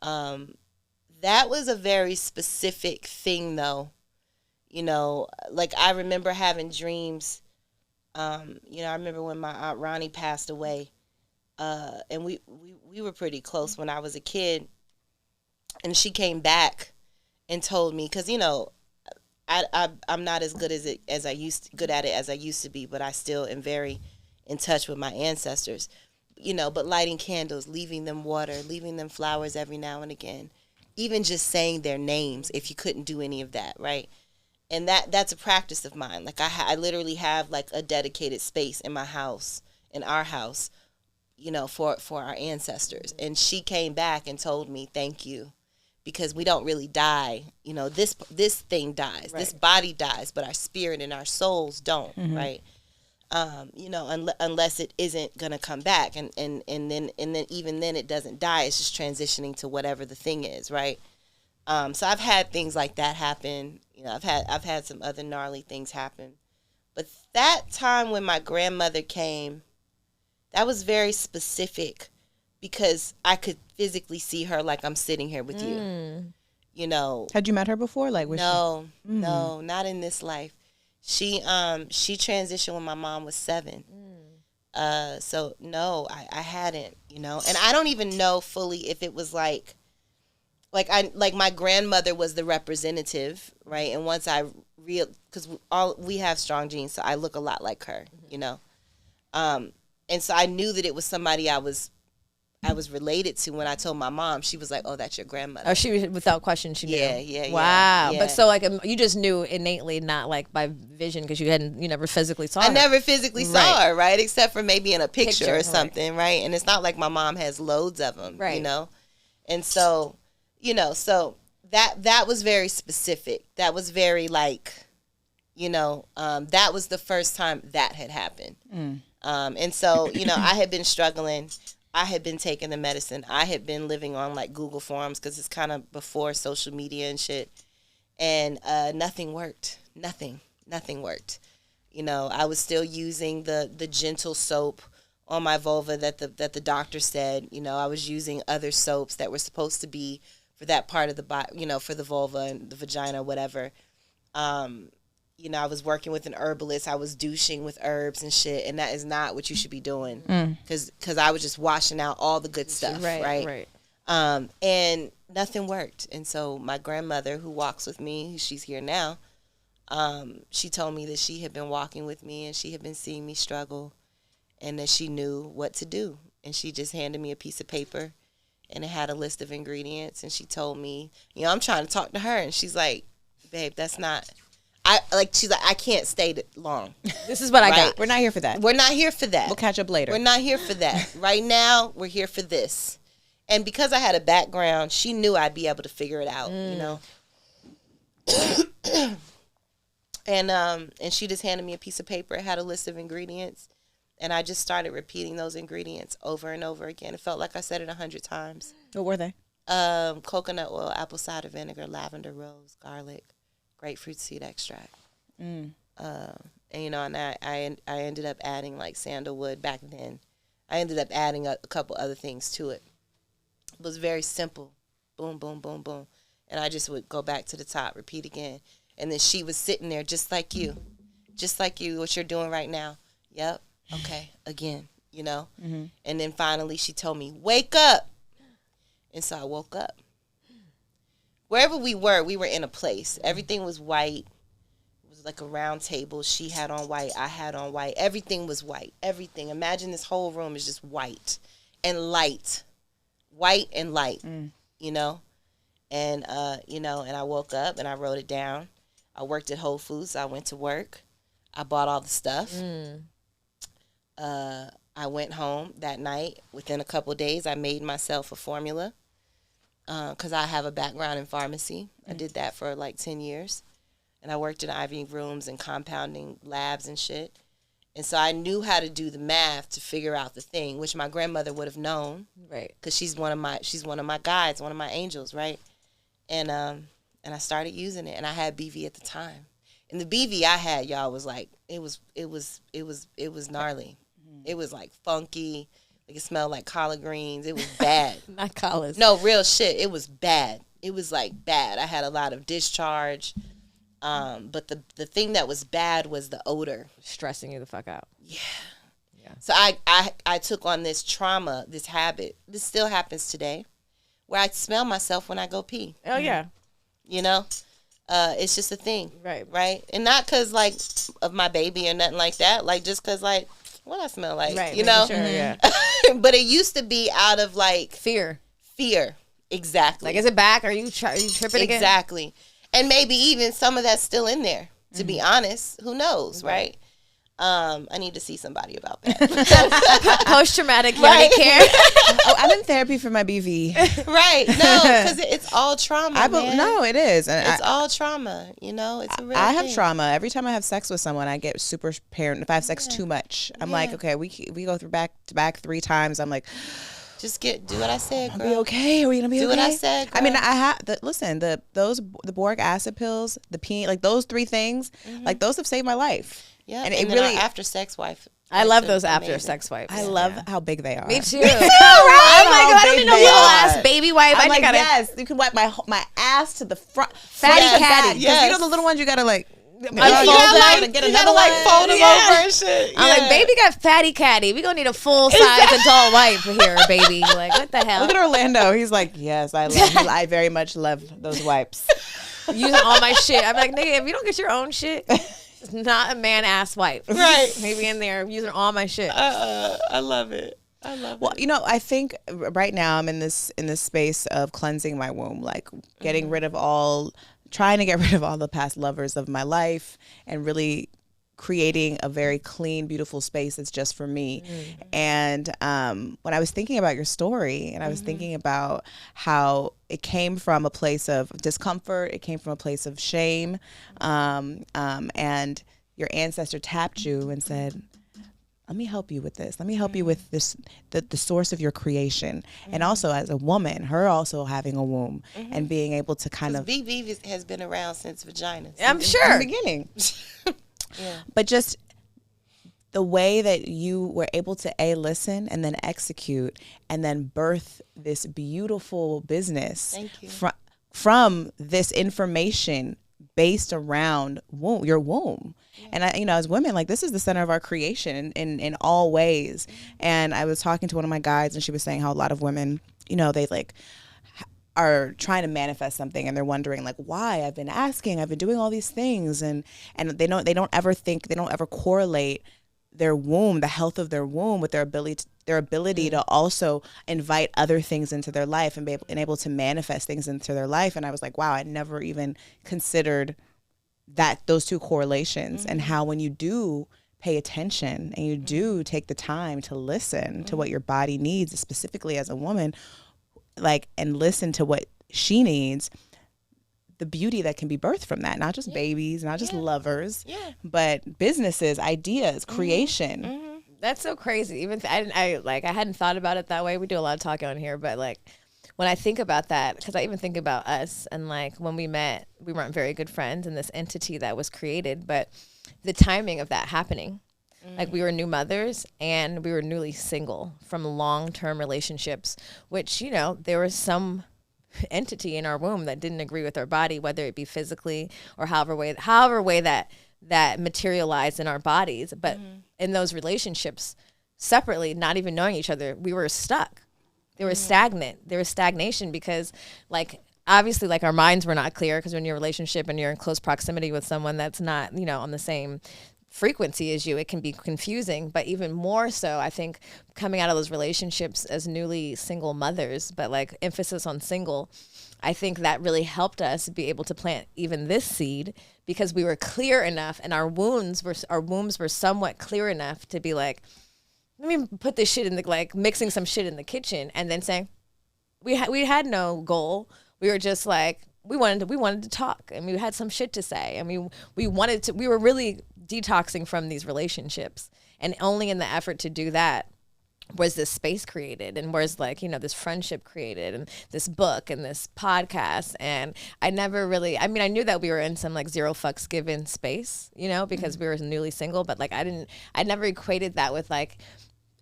That was a very specific thing, though, like I remember having dreams. I remember when my Aunt Ronnie passed away, and we were pretty close when I was a kid. And she came back and told me, because I'm not as good at it as I used to be, but I still am very in touch with my ancestors. But lighting candles, leaving them water, leaving them flowers every now and again, even just saying their names if you couldn't do any of that, right? And that's a practice of mine. Like I literally have like a dedicated space in my house, in our house, for our ancestors. And she came back and told me, thank you. Because we don't really die, this thing dies, right. This body dies, but our spirit and our souls don't, right? Unless it isn't gonna come back, and then even then it doesn't die. It's just transitioning to whatever the thing is, right? So I've had things like that happen. I've had some other gnarly things happen, but that time when my grandmother came, that was very specific. Because I could physically see her like I'm sitting here with you, Had you met her before? Like, no, not in this life. She transitioned when my mom was 7. So no, I hadn't, and I don't even know fully if it was like my grandmother was the representative, right? And once because we have strong genes, so I look a lot like her, and so I knew that it was somebody I I was related to, when I told my mom, she was like, "Oh, that's your grandmother." Oh, she without question she knew. Yeah. Wow. Yeah. But so like you just knew innately, not like by vision, because you never physically saw her. I never physically saw her, right? Except for maybe in a picture or something, right? And it's not like my mom has loads of them, right? And so, so that was very specific. That was very like, that was the first time that had happened. And so, I had been struggling. I had been taking the medicine. I had been living on like Google Forms, because it's kind of before social media and shit. And nothing worked. Nothing worked. I was still using the gentle soap on my vulva that the doctor said. I was using other soaps that were supposed to be for that part of the body, for the vulva and the vagina, whatever. I was working with an herbalist. I was douching with herbs and shit, and that is not what you should be doing, because I was just washing out all the good stuff, right? And nothing worked. And so my grandmother, who walks with me, she's here now, she told me that she had been walking with me and she had been seeing me struggle, and that she knew what to do. And she just handed me a piece of paper, and it had a list of ingredients, and she told me, I'm trying to talk to her, and she's like, "Babe, that's not." She's like, "I can't stay long. This is what I got. We're not here for that. We're not here for that. We'll catch up later. We're not here for that. Right now, we're here for this." And because I had a background, she knew I'd be able to figure it out, And she just handed me a piece of paper. It had a list of ingredients. And I just started repeating those ingredients over and over again. It felt like I said it 100 times. What were they? Coconut oil, apple cider vinegar, lavender, rose, garlic, grapefruit seed extract. And I ended up adding like sandalwood back then. I ended up adding a couple other things to it. It was very simple. Boom, boom, boom, boom. And I just would go back to the top, repeat again. And then she was sitting there just like you, what you're doing right now. Yep. Okay. Again, And then finally she told me, "Wake up." And so I woke up. Wherever we were in a place. Everything was white. It was like a round table. She had on white. I had on white. Everything was white. Everything. Imagine this whole room is just white and light. White and light, And, and I woke up and I wrote it down. I worked at Whole Foods. I went to work. I bought all the stuff. I went home that night. Within a couple of days, I made myself a formula. Because I have a background in pharmacy. I did that for like 10 years. And I worked in IV rooms and compounding labs and shit. And so I knew how to do the math to figure out the thing, which my grandmother would have known. Right. Because she's one of my guides, one of my angels, right? And I started using it, and I had BV at the time. And the BV I had, y'all, was like, it was gnarly. It was like funky. Like, it smelled like collard greens. It was bad. Not collards. No, real shit. It was bad. It was like bad. I had a lot of discharge. But the thing that was bad was the odor. Stressing you the fuck out. Yeah. So I took on this trauma, this habit. This still happens today, where I smell myself when I go pee. Oh, yeah. It's just a thing. Right. And not because, like, of my baby or nothing like that. Like, just because, like, what I smell like, Sure, yeah. But it used to be out of, like... Fear. Exactly. Like, is it back? Are you tripping again? Exactly. And maybe even some of that's still in there, to be honest. Who knows, right? I need to see somebody about that. Post-traumatic yoni care. I'm in therapy for my BV. Right. No, because it's all trauma, man. No, it is. And it's all trauma. It's a real I have thing. trauma. Every time I have sex with someone, I get super paranoid. If I have sex too much, I'm like, okay, we go through back to back 3 times. I'm like... Just do what I said, girl. Are we okay? Are we gonna be okay? Do what I said, girl. I mean, I have the boric acid pills, the peen, like those 3 things, like those have saved my life. Yeah, and it really after sex wife. I love those after sex wipes. I love how big they are. Me too. Right? I'm like, I don't need no little ass baby wipe. I'm like, yes, you can wipe my ass to the front, fatty catty. Yes. You know the little ones you gotta like. Fold them and get another one. Fold them over and shit. I'm like, baby got fatty catty. We gonna need a full size adult wipe here, baby. Like, what the hell? Look at Orlando. He's like, yes, I very much love those wipes. Using all my shit. I'm like, nigga, if you don't get your own shit, it's not a man ass wipe. Right. Maybe in there using all my shit. I love it. I love Well, it. you know, I think right now I'm in this space of cleansing my womb, like getting rid of trying to get rid of all the past lovers of my life and really creating a very clean, beautiful space that's just for me. And when I was thinking about your story and I was thinking about how it came from a place of discomfort, it came from a place of shame, and your ancestor tapped you and said, let me help you with this. Let me help you with this, the source of your creation. And also as a woman, her also having a womb and being able to kind of... BV has been around since vaginas. I'm sure. In the beginning. Yeah. But just the way that you were able to listen and then execute and then birth this beautiful business Thank you. from this information based around your womb. Yeah. And I, you know, as women, like, this is the center of our creation in all ways. And I was talking to one of my guides and she was saying how a lot of women, you know, they like are trying to manifest something and they're wondering like why. I've been asking, I've been doing all these things, and they don't ever correlate their womb, the health of their womb, with their ability to also invite other things into their life and be able to manifest things into their life. And I was like, wow, I never even considered those two correlations, and how when you do pay attention and you do take the time to listen to what your body needs, specifically as a woman, like, and listen to what she needs, the beauty that can be birthed from that, not just babies, not just lovers, but businesses, ideas, creation. That's so crazy. Even I hadn't thought about it that way. We do a lot of talking on here, but like when I think about that, because I even think about us and like when we met, we weren't very good friends and this entity that was created, but the timing of that happening. Like we were new mothers and we were newly single from long-term relationships, which, you know, there was some entity in our womb that didn't agree with our body, whether it be physically or however way that materialized in our bodies. But in those relationships separately, not even knowing each other, we were stuck. They were stagnant. There was stagnation because like, obviously like our minds were not clear, because when you're in a relationship and you're in close proximity with someone that's not, you know, on the same frequency as you, it can be confusing. But even more so, I think coming out of those relationships as newly single mothers, but like emphasis on single, I think that really helped us be able to plant even this seed, because we were clear enough and our wombs were somewhat clear enough to be like, let me put this shit in the, like mixing some shit in the kitchen, and then saying we had no goal. We were just like, we wanted to talk, and we had some shit to say, and we were really detoxing from these relationships, and only in the effort to do that was this space created, and was like, you know, this friendship created, and this book and this podcast. And I never really, I mean, I knew that we were in some like zero fucks given space, you know, because we were newly single, but like I never equated that with like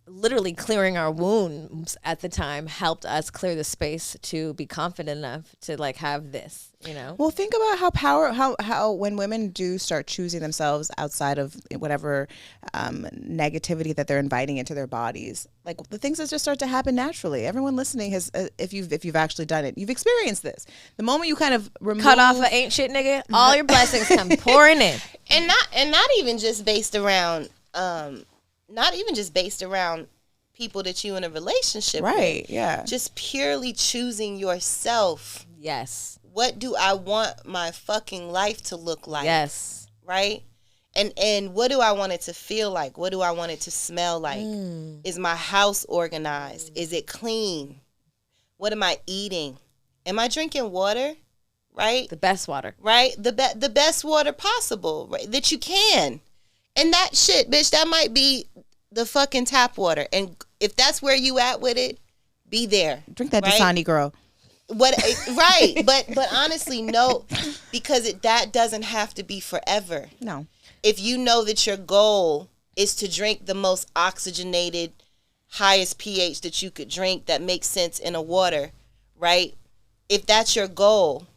literally clearing our wounds at the time helped us clear the space to be confident enough to like have this, you know. Well, think about how when women do start choosing themselves outside of whatever negativity that they're inviting into their bodies, like the things that just start to happen naturally. Everyone listening has, if you've actually done it, you've experienced this. The moment you kind of cut off an ain't shit nigga, all your blessings come pouring in, and not even just based around. Not even just based around people that you in a relationship with. Yeah. Just purely choosing yourself. Yes. What do I want my fucking life to look like? Yes. Right? And what do I want it to feel like? What do I want it to smell like? Is my house organized? Is it clean? What am I eating? Am I drinking water? Right? The best water. Right? The best water possible, right? That you can. And that shit, bitch, that might be the fucking tap water. And if that's where you at with it, be there. Drink that Dasani, girl. Right. But honestly, no, because that doesn't have to be forever. No. If you know that your goal is to drink the most oxygenated, highest pH that you could drink that makes sense in a water, right? If that's your goal,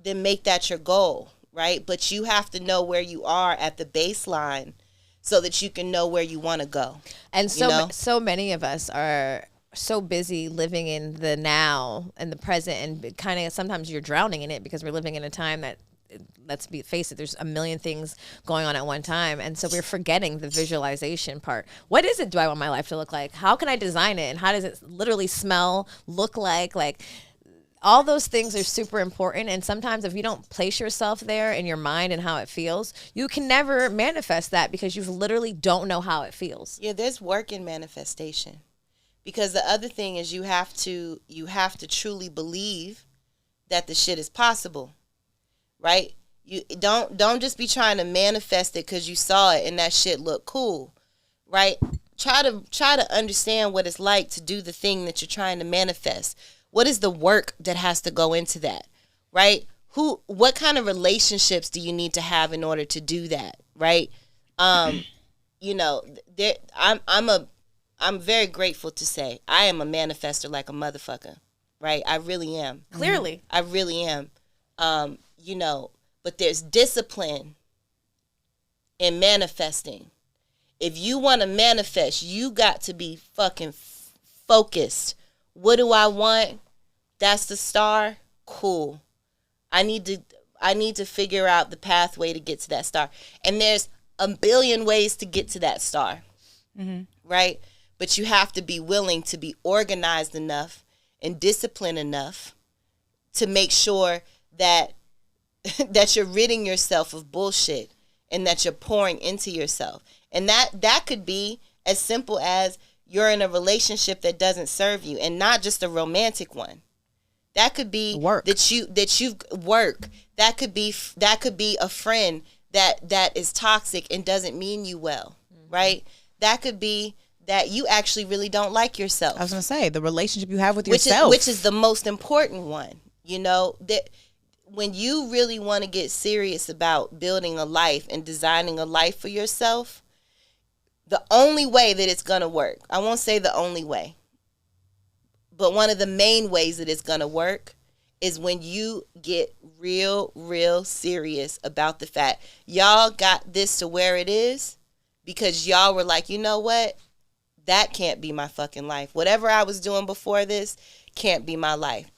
then make that your goal. Right? But you have to know where you are at the baseline so that you can know where you want to go. And so many of us are so busy living in the now and the present, and kind of sometimes you're drowning in it because we're living in a time that let's face it, there's a million things going on at one time. And so we're forgetting the visualization part. What is it do I want my life to look like? How can I design it? And how does it literally smell, look like? Like, all those things are super important. And sometimes if you don't place yourself there in your mind and how it feels, you can never manifest that because you literally don't know how it feels. Yeah, there's work in manifestation. Because the other thing is you have to truly believe that the shit is possible. Right? You don't just be trying to manifest it because you saw it and that shit looked cool. Right? Try to understand what it's like to do the thing that you're trying to manifest. What is the work that has to go into that, right? What kind of relationships do you need to have in order to do that, right? You know, I'm very grateful to say I am a manifester like a motherfucker, right? I really am. Clearly. I really am. You know, but there's discipline in manifesting. If you want to manifest, you got to be fucking focused. What do I want? That's the star. Cool. I need to figure out the pathway to get to that star. And there's a billion ways to get to that star. Mm-hmm. Right? But you have to be willing to be organized enough and disciplined enough to make sure that that you're ridding yourself of bullshit and that you're pouring into yourself. And that could be as simple as you're in a relationship that doesn't serve you, and not just a romantic one. That could be work. That you've work. That could be a friend that is toxic and doesn't mean you well, right? That could be that you actually really don't like yourself. I was gonna say the relationship you have with yourself, which is the most important one. You know, that when you really want to get serious about building a life and designing a life for yourself, the only way that it's going to work, I won't say the only way, but one of the main ways that it's going to work is when you get real serious about the fact y'all got this to where it is because y'all were like, you know what? That can't be my fucking life. Whatever I was doing before this can't be my life.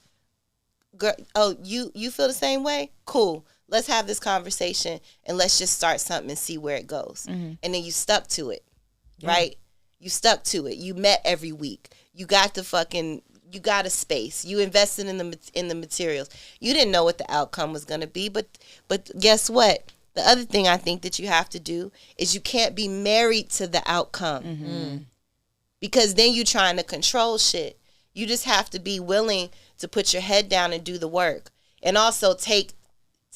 Girl, oh, you feel the same way? Cool. Let's have this conversation and let's just start something and see where it goes. Mm-hmm. And then you stuck to it. Right? You stuck to it. You met every week. You got a space. You invested in the materials. You didn't know what the outcome was going to be, but guess what? The other thing I think that you have to do is you can't be married to the outcome. Mm-hmm. Because then you're trying to control shit. You just have to be willing to put your head down and do the work. And also take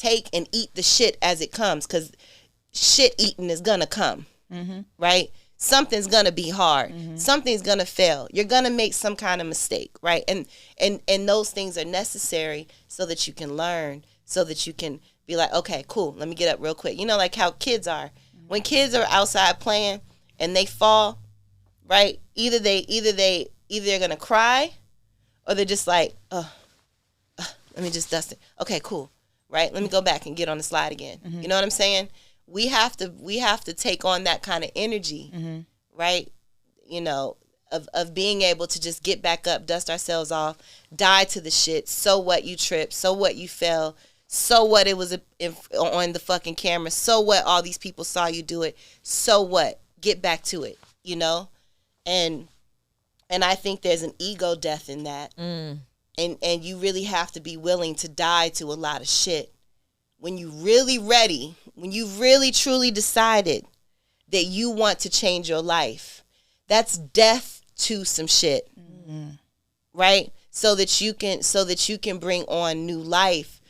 and eat the shit as it comes, because shit eating is going to come. Mm-hmm. Right? Something's going to be hard. Mm-hmm. Something's going to fail. You're going to make some kind of mistake, right? And those things are necessary so that you can learn, so that you can be like, okay, cool, let me get up real quick. You know, like how kids are. Mm-hmm. When kids are outside playing and they fall, right? Either they're going to cry or they're just like, let me just dust it. Okay, cool, right? Let me go back and get on the slide again. Mm-hmm. You know what I'm saying? We have to take on that kind of energy, mm-hmm. right? You know, of being able to just get back up, dust ourselves off, die to the shit. So what you tripped? So what you fell? So what it was on the fucking camera? So what all these people saw you do it? So what? Get back to it, you know? And I think there's an ego death in that. Mm. And you really have to be willing to die to a lot of shit. When you're really ready, when you've really truly decided that you want to change your life, that's death to some shit, mm-hmm. right? So that you can bring on new life,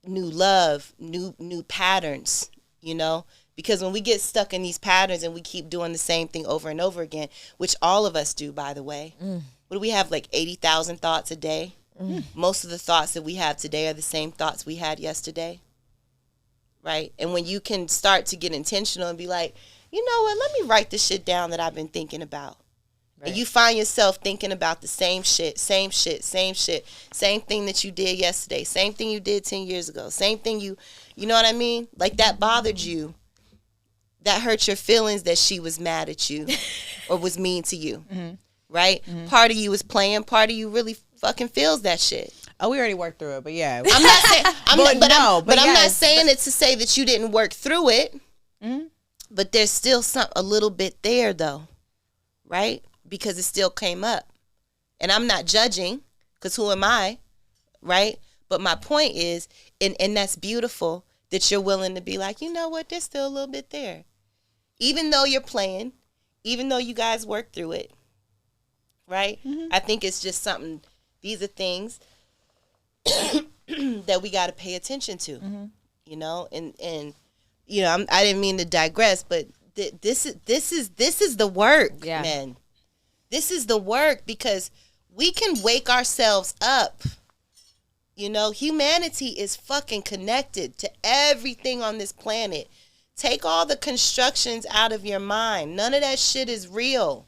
new love, new patterns, you know? Because when we get stuck in these patterns and we keep doing the same thing over and over again, which all of us do, by the way, what do we have, like 80,000 thoughts a day? Mm. Most of the thoughts that we have today are the same thoughts we had yesterday. Right? And when you can start to get intentional and be like, you know what, let me write this shit down that I've been thinking about. Right. And you find yourself thinking about the same shit, same thing that you did yesterday, same thing you did 10 years ago, same thing you know what I mean? Like that bothered you. That hurt your feelings that she was mad at you or was mean to you. Mm-hmm. Right? Mm-hmm. Part of you is playing, part of you really fucking feels that shit. Oh, we already worked through it, but yeah. I'm not saying, I'm yes. not saying it to say that you didn't work through it. Mm-hmm. But there's still a little bit there though, right? Because it still came up. And I'm not judging, because who am I, right? But my point is, and that's beautiful, that you're willing to be like, you know what, there's still a little bit there. Even though you're playing, even though you guys work through it, right? Mm-hmm. I think it's just something, these are things that we got to pay attention to, you know? And you know, I didn't mean to digress, but this is the work, man. This is the work, because we can wake ourselves up. You know, humanity is fucking connected to everything on this planet. Take all the constructions out of your mind. None of that shit is real,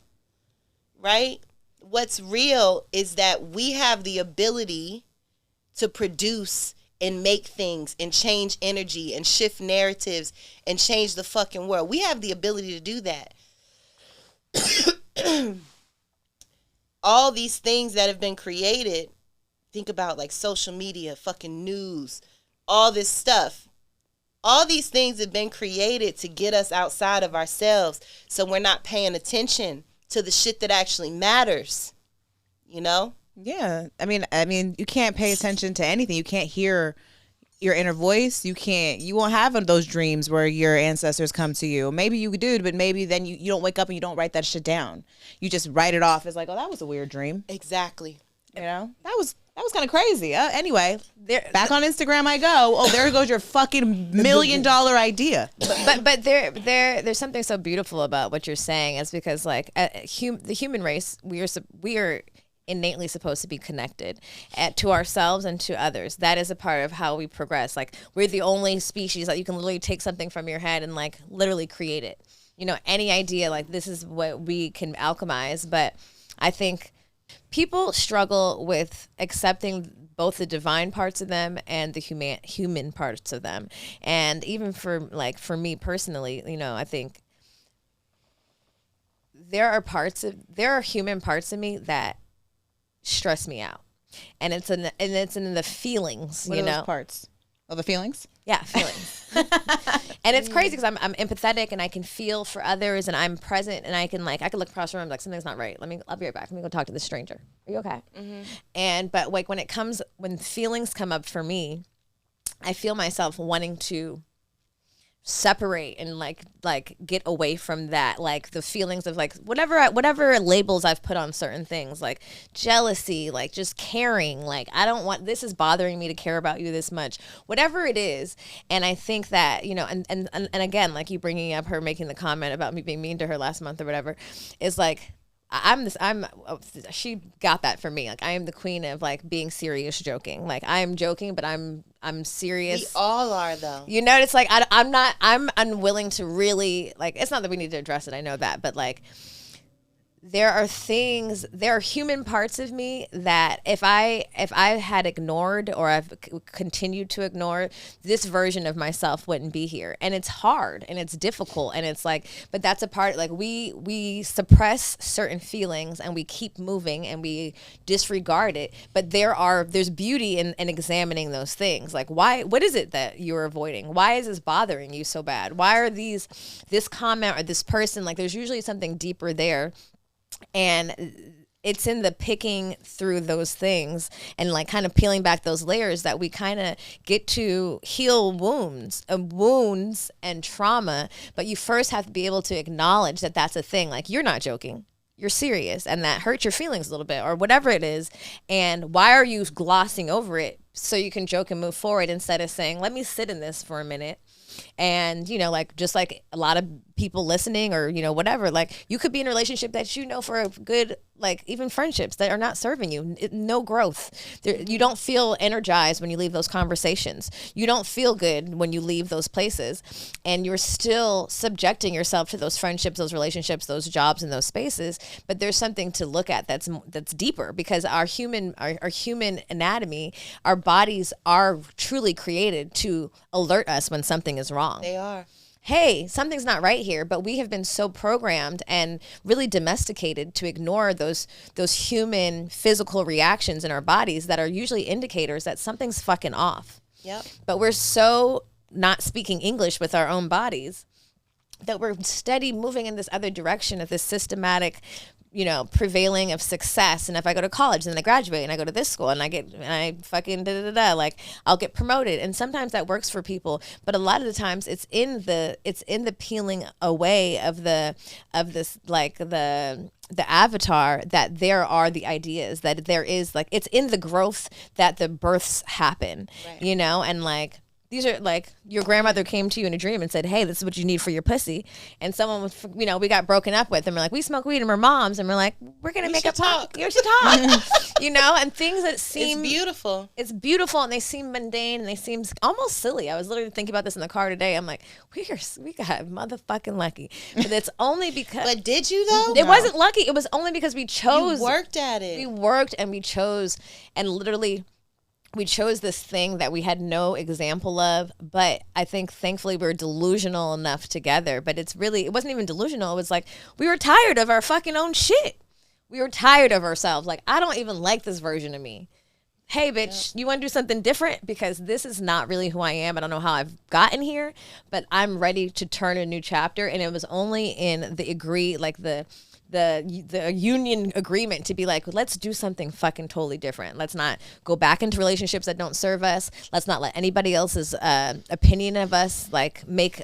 right? What's real is that we have the ability to produce and make things and change energy and shift narratives and change the fucking world. We have the ability to do that. All these things that have been created, think about like social media, fucking news, all this stuff. All these things have been created to get us outside of ourselves, so we're not paying attention to the shit that actually matters, you know? Yeah. I mean, you can't pay attention to anything. You can't hear your inner voice. You won't have those dreams where your ancestors come to you. Maybe you do, but maybe then you don't wake up and you don't write that shit down. You just write it off as like, oh, that was a weird dream. Exactly. You know, that was kind of crazy. Anyway, back on Instagram I go. Oh, there goes your fucking $1 million idea. But there's something so beautiful about what you're saying. Is because like the human race, we are innately supposed to be connected to ourselves and to others. That is a part of how we progress. Like, we're the only species that you can literally take something from your head and like literally create it. You know, any idea, like, this is what we can alchemize. But I think people struggle with accepting both the divine parts of them and the human parts of them. And even for me personally, you know, I think there are human parts of me that stress me out, and it's in the feelings. What you are know, those parts? Oh, the feelings. Yeah, feelings. And it's crazy because I'm empathetic and I can feel for others and I'm present and I can look across the room like something's not right. I'll be right back. Let me go talk to this stranger. Are you okay? Mm-hmm. But like when feelings come up for me, I feel myself wanting to separate and like get away from that, like the feelings of like whatever labels I've put on certain things, like jealousy, like just caring, like I don't want, this is bothering me to care about you this much, whatever it is. And I think that, you know, and again, like you bringing up her making the comment about me being mean to her last month or whatever, is like she got that from me. Like, I am the queen of like being serious joking. Like, I am joking, but I'm serious. We all are, though. You know, it's like I'm unwilling to really, like, it's not that we need to address it. I know that, but like, there are human parts of me that if I had ignored or I've continued to ignore, this version of myself wouldn't be here. And it's hard and it's difficult and it's like, but that's a part, like we suppress certain feelings and we keep moving and we disregard it. But there's beauty in examining those things. Like, what is it that you're avoiding? Why is this bothering you so bad? Why are this comment or this person, like, there's usually something deeper there. And it's in the picking through those things and like kind of peeling back those layers that we kind of get to heal wounds and trauma. But you first have to be able to acknowledge that that's a thing. Like, you're not joking, you're serious, and that hurts your feelings a little bit or whatever it is. And why are you glossing over it so you can joke and move forward instead of saying, let me sit in this for a minute? And, you know, like, just like a lot of people listening or, you know, whatever, like, you could be in a relationship that, you know, for a good, like, even friendships that are not serving you, no growth. You don't feel energized when you leave those conversations. You don't feel good when you leave those places, and you're still subjecting yourself to those friendships, those relationships, those jobs, and those spaces. But there's something to look at that's deeper, because our human anatomy, our bodies are truly created to alert us when something is wrong. They are. hey, something's not right here, but we have been so programmed and really domesticated to ignore those human physical reactions in our bodies that are usually indicators that something's fucking off. Yep. But we're so not speaking English with our own bodies that we're steady moving in this other direction of this systematic, prevailing of success. And if I go to college and then I graduate and I go to this school and I fucking like I'll get promoted. And sometimes that works for people, but a lot of the times it's in the peeling away of this like the avatar, that there are the ideas, that there is like, it's in the growth that the births happen, right. And like, these are like, your grandmother came to you in a dream and said, hey, this is what you need for your pussy. And someone was, we got broken up with, and we're like, we smoke weed, and we're moms, and we're like, we're going to make a talk. You should talk. And things that seem. It's beautiful. It's beautiful, and they seem mundane, and they seem almost silly. I was literally thinking about this in the car today. I'm like, we got motherfucking lucky. But it's only because. But did you, though? It wasn't lucky. It was only because we chose. You worked at it. We worked, and we chose, and literally. We chose this thing that we had no example of, but I think thankfully we were delusional enough together. But it wasn't even delusional. It was like, we were tired of our fucking own shit. We were tired of ourselves. Like, I don't even like this version of me. Hey, bitch, You want to do something different? Because this is not really who I am. I don't know how I've gotten here, but I'm ready to turn a new chapter. And it was only in the union agreement to be like, let's do something fucking totally different. Let's not go back into relationships that don't serve us. Let's not let anybody else's opinion of us like make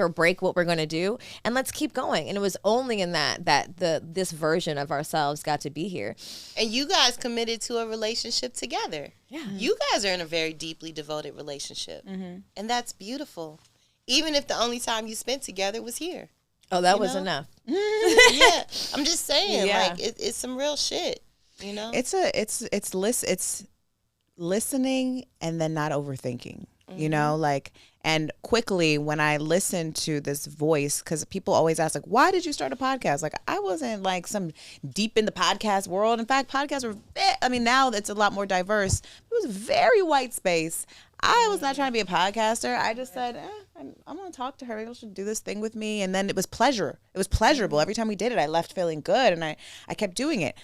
or break what we're going to do. And let's keep going. And it was only in that this version of ourselves got to be here. And you guys committed to a relationship together. Yeah. You guys are in a very deeply devoted relationship. Mm-hmm. And that's beautiful. Even if the only time you spent together was here. Oh, that was enough. Yeah, I'm just saying, like it's some real shit. It's listening and then not overthinking. Mm-hmm. And quickly when I listen to this voice, because people always ask like, why did you start a podcast? Like, I wasn't like some deep in the podcast world. In fact, podcasts were, now it's a lot more diverse. It was a very white space. I was not trying to be a podcaster. I just said, I'm going to talk to her. Maybe she'll do this thing with me. And then it was pleasure. It was pleasurable. Every time we did it, I left feeling good. And I kept doing it.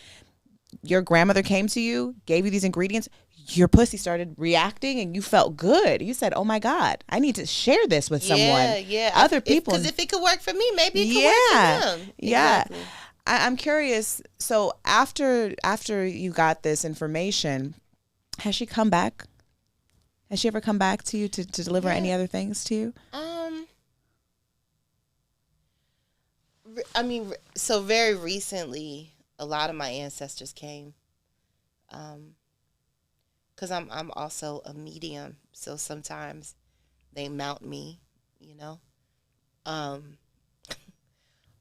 Your grandmother came to you, gave you these ingredients. Your pussy started reacting and you felt good. You said, oh my God, I need to share this with someone. Yeah. Other people. Because if it could work for me, maybe it could work for them. Yeah. Exactly. I'm curious. So after you got this information, has she come back? Has she ever come back to you to deliver any other things to you? So very recently, a lot of my ancestors came. Because I'm also a medium, so sometimes they mount me,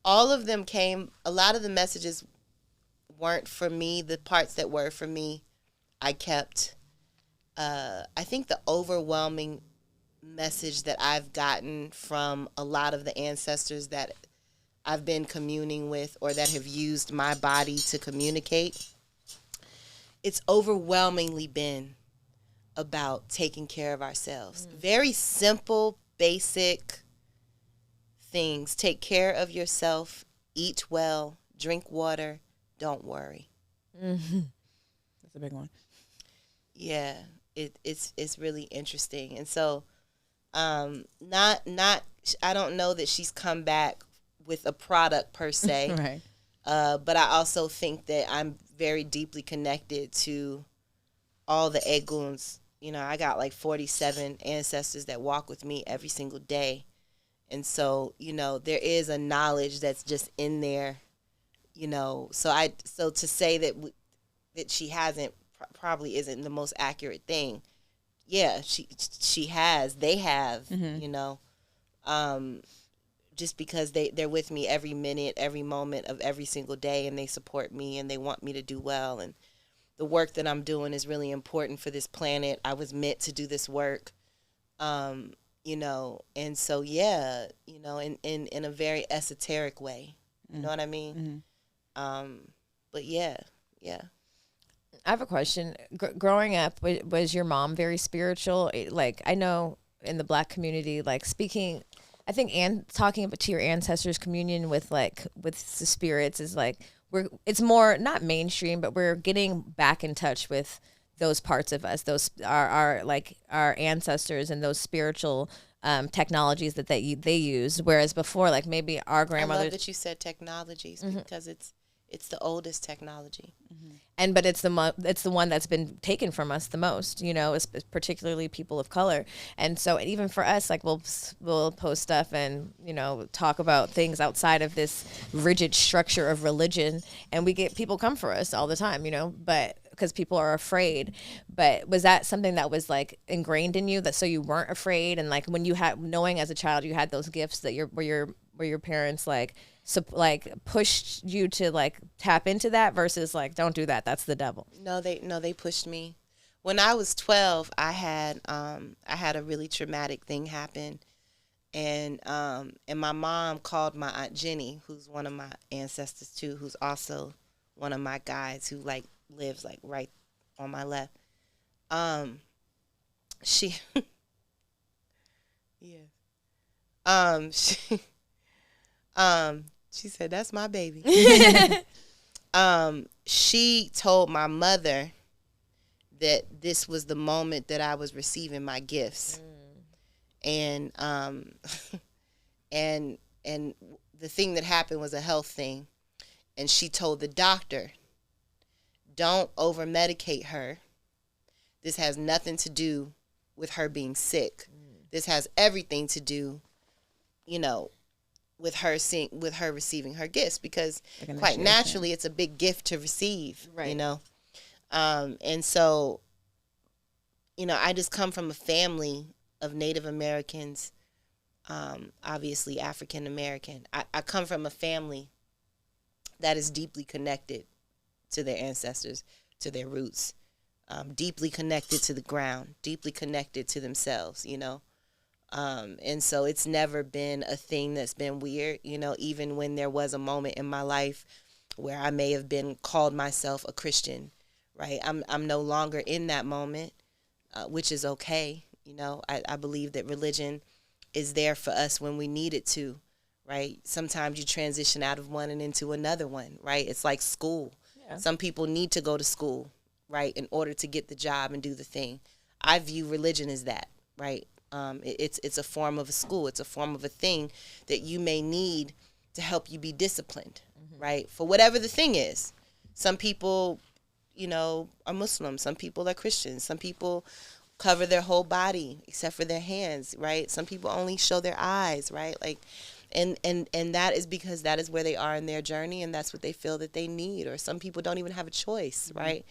All of them came. A lot of the messages weren't for me. The parts that were for me, I kept. I think the overwhelming message that I've gotten from a lot of the ancestors that I've been communing with or that have used my body to communicate, it's overwhelmingly been about taking care of ourselves. Very simple, basic things. Take care of yourself, eat well, drink water, don't worry. Mm-hmm. That's a big one. Yeah. It's really interesting. And so not I don't know that she's come back with a product per se. Right. But I also think that I'm very deeply connected to all the Eguns. I got like 47 ancestors that walk with me every single day. And so, there is a knowledge that's just in there, so to say that she hasn't probably isn't the most accurate thing. Yeah, she has. They have, just because they're with me every minute, every moment of every single day, and they support me and they want me to do well. And the work that I'm doing is really important for this planet. I was meant to do this work, and so, yeah, in a very esoteric way, you know what I mean? Mm-hmm. But yeah. I have a question. Growing up, was your mom very spiritual? Like, I know in the Black community, like speaking I think talking about to your ancestors, communion with the spirits is like it's more not mainstream, but we're getting back in touch with those parts of us, those our ancestors and those spiritual technologies that they use. Whereas before, like maybe our grandmothers. I love that you said technologies because it's the oldest technology. But it's the one that's been taken from us the most, you know, particularly people of color. And so even for us, like we'll post stuff and, you know, talk about things outside of this rigid structure of religion, and we get people come for us all the time, you know, but because people are afraid. But was that something that was like ingrained in you, that so you weren't afraid? And like when you had, knowing as a child you had those gifts that were your parents like pushed you to like tap into that versus like, don't do that, that's the devil? No, they pushed me. When I was 12, I had a really traumatic thing happen, and my mom called my Aunt Jenny, who's one of my ancestors too, who's also one of my guides, who like lives like right on my left. She yeah. She said, "That's my baby." She told my mother that this was the moment that I was receiving my gifts. And and the thing that happened was a health thing. And she told the doctor, "Don't over medicate her. This has nothing to do with her being sick. This has everything to do, you know, with her receiving her gifts, because quite naturally it's a big gift to receive, right. You know." And so, you know, I just come from a family of Native Americans, obviously African American. I come from a family that is deeply connected to their ancestors, to their roots, deeply connected to the ground, deeply connected to themselves, you know. And so it's never been a thing that's been weird, you know, even when there was a moment in my life where I may have been called myself a Christian, right? I'm no longer in that moment, which is okay. You know, I believe that religion is there for us when we need it to, right? Sometimes you transition out of one and into another one, right? It's like school. Yeah. Some people need to go to school, right, in order to get the job and do the thing. I view religion as that, right? It's a form of a school. It's a form of a thing that you may need to help you be disciplined, right? For whatever the thing is. Some people, you know, are Muslim. Some people are Christians. Some people cover their whole body except for their hands, right? Some people only show their eyes, right? Like, and that is because that is where they are in their journey, and that's what they feel that they need. Or some people don't even have a choice, right?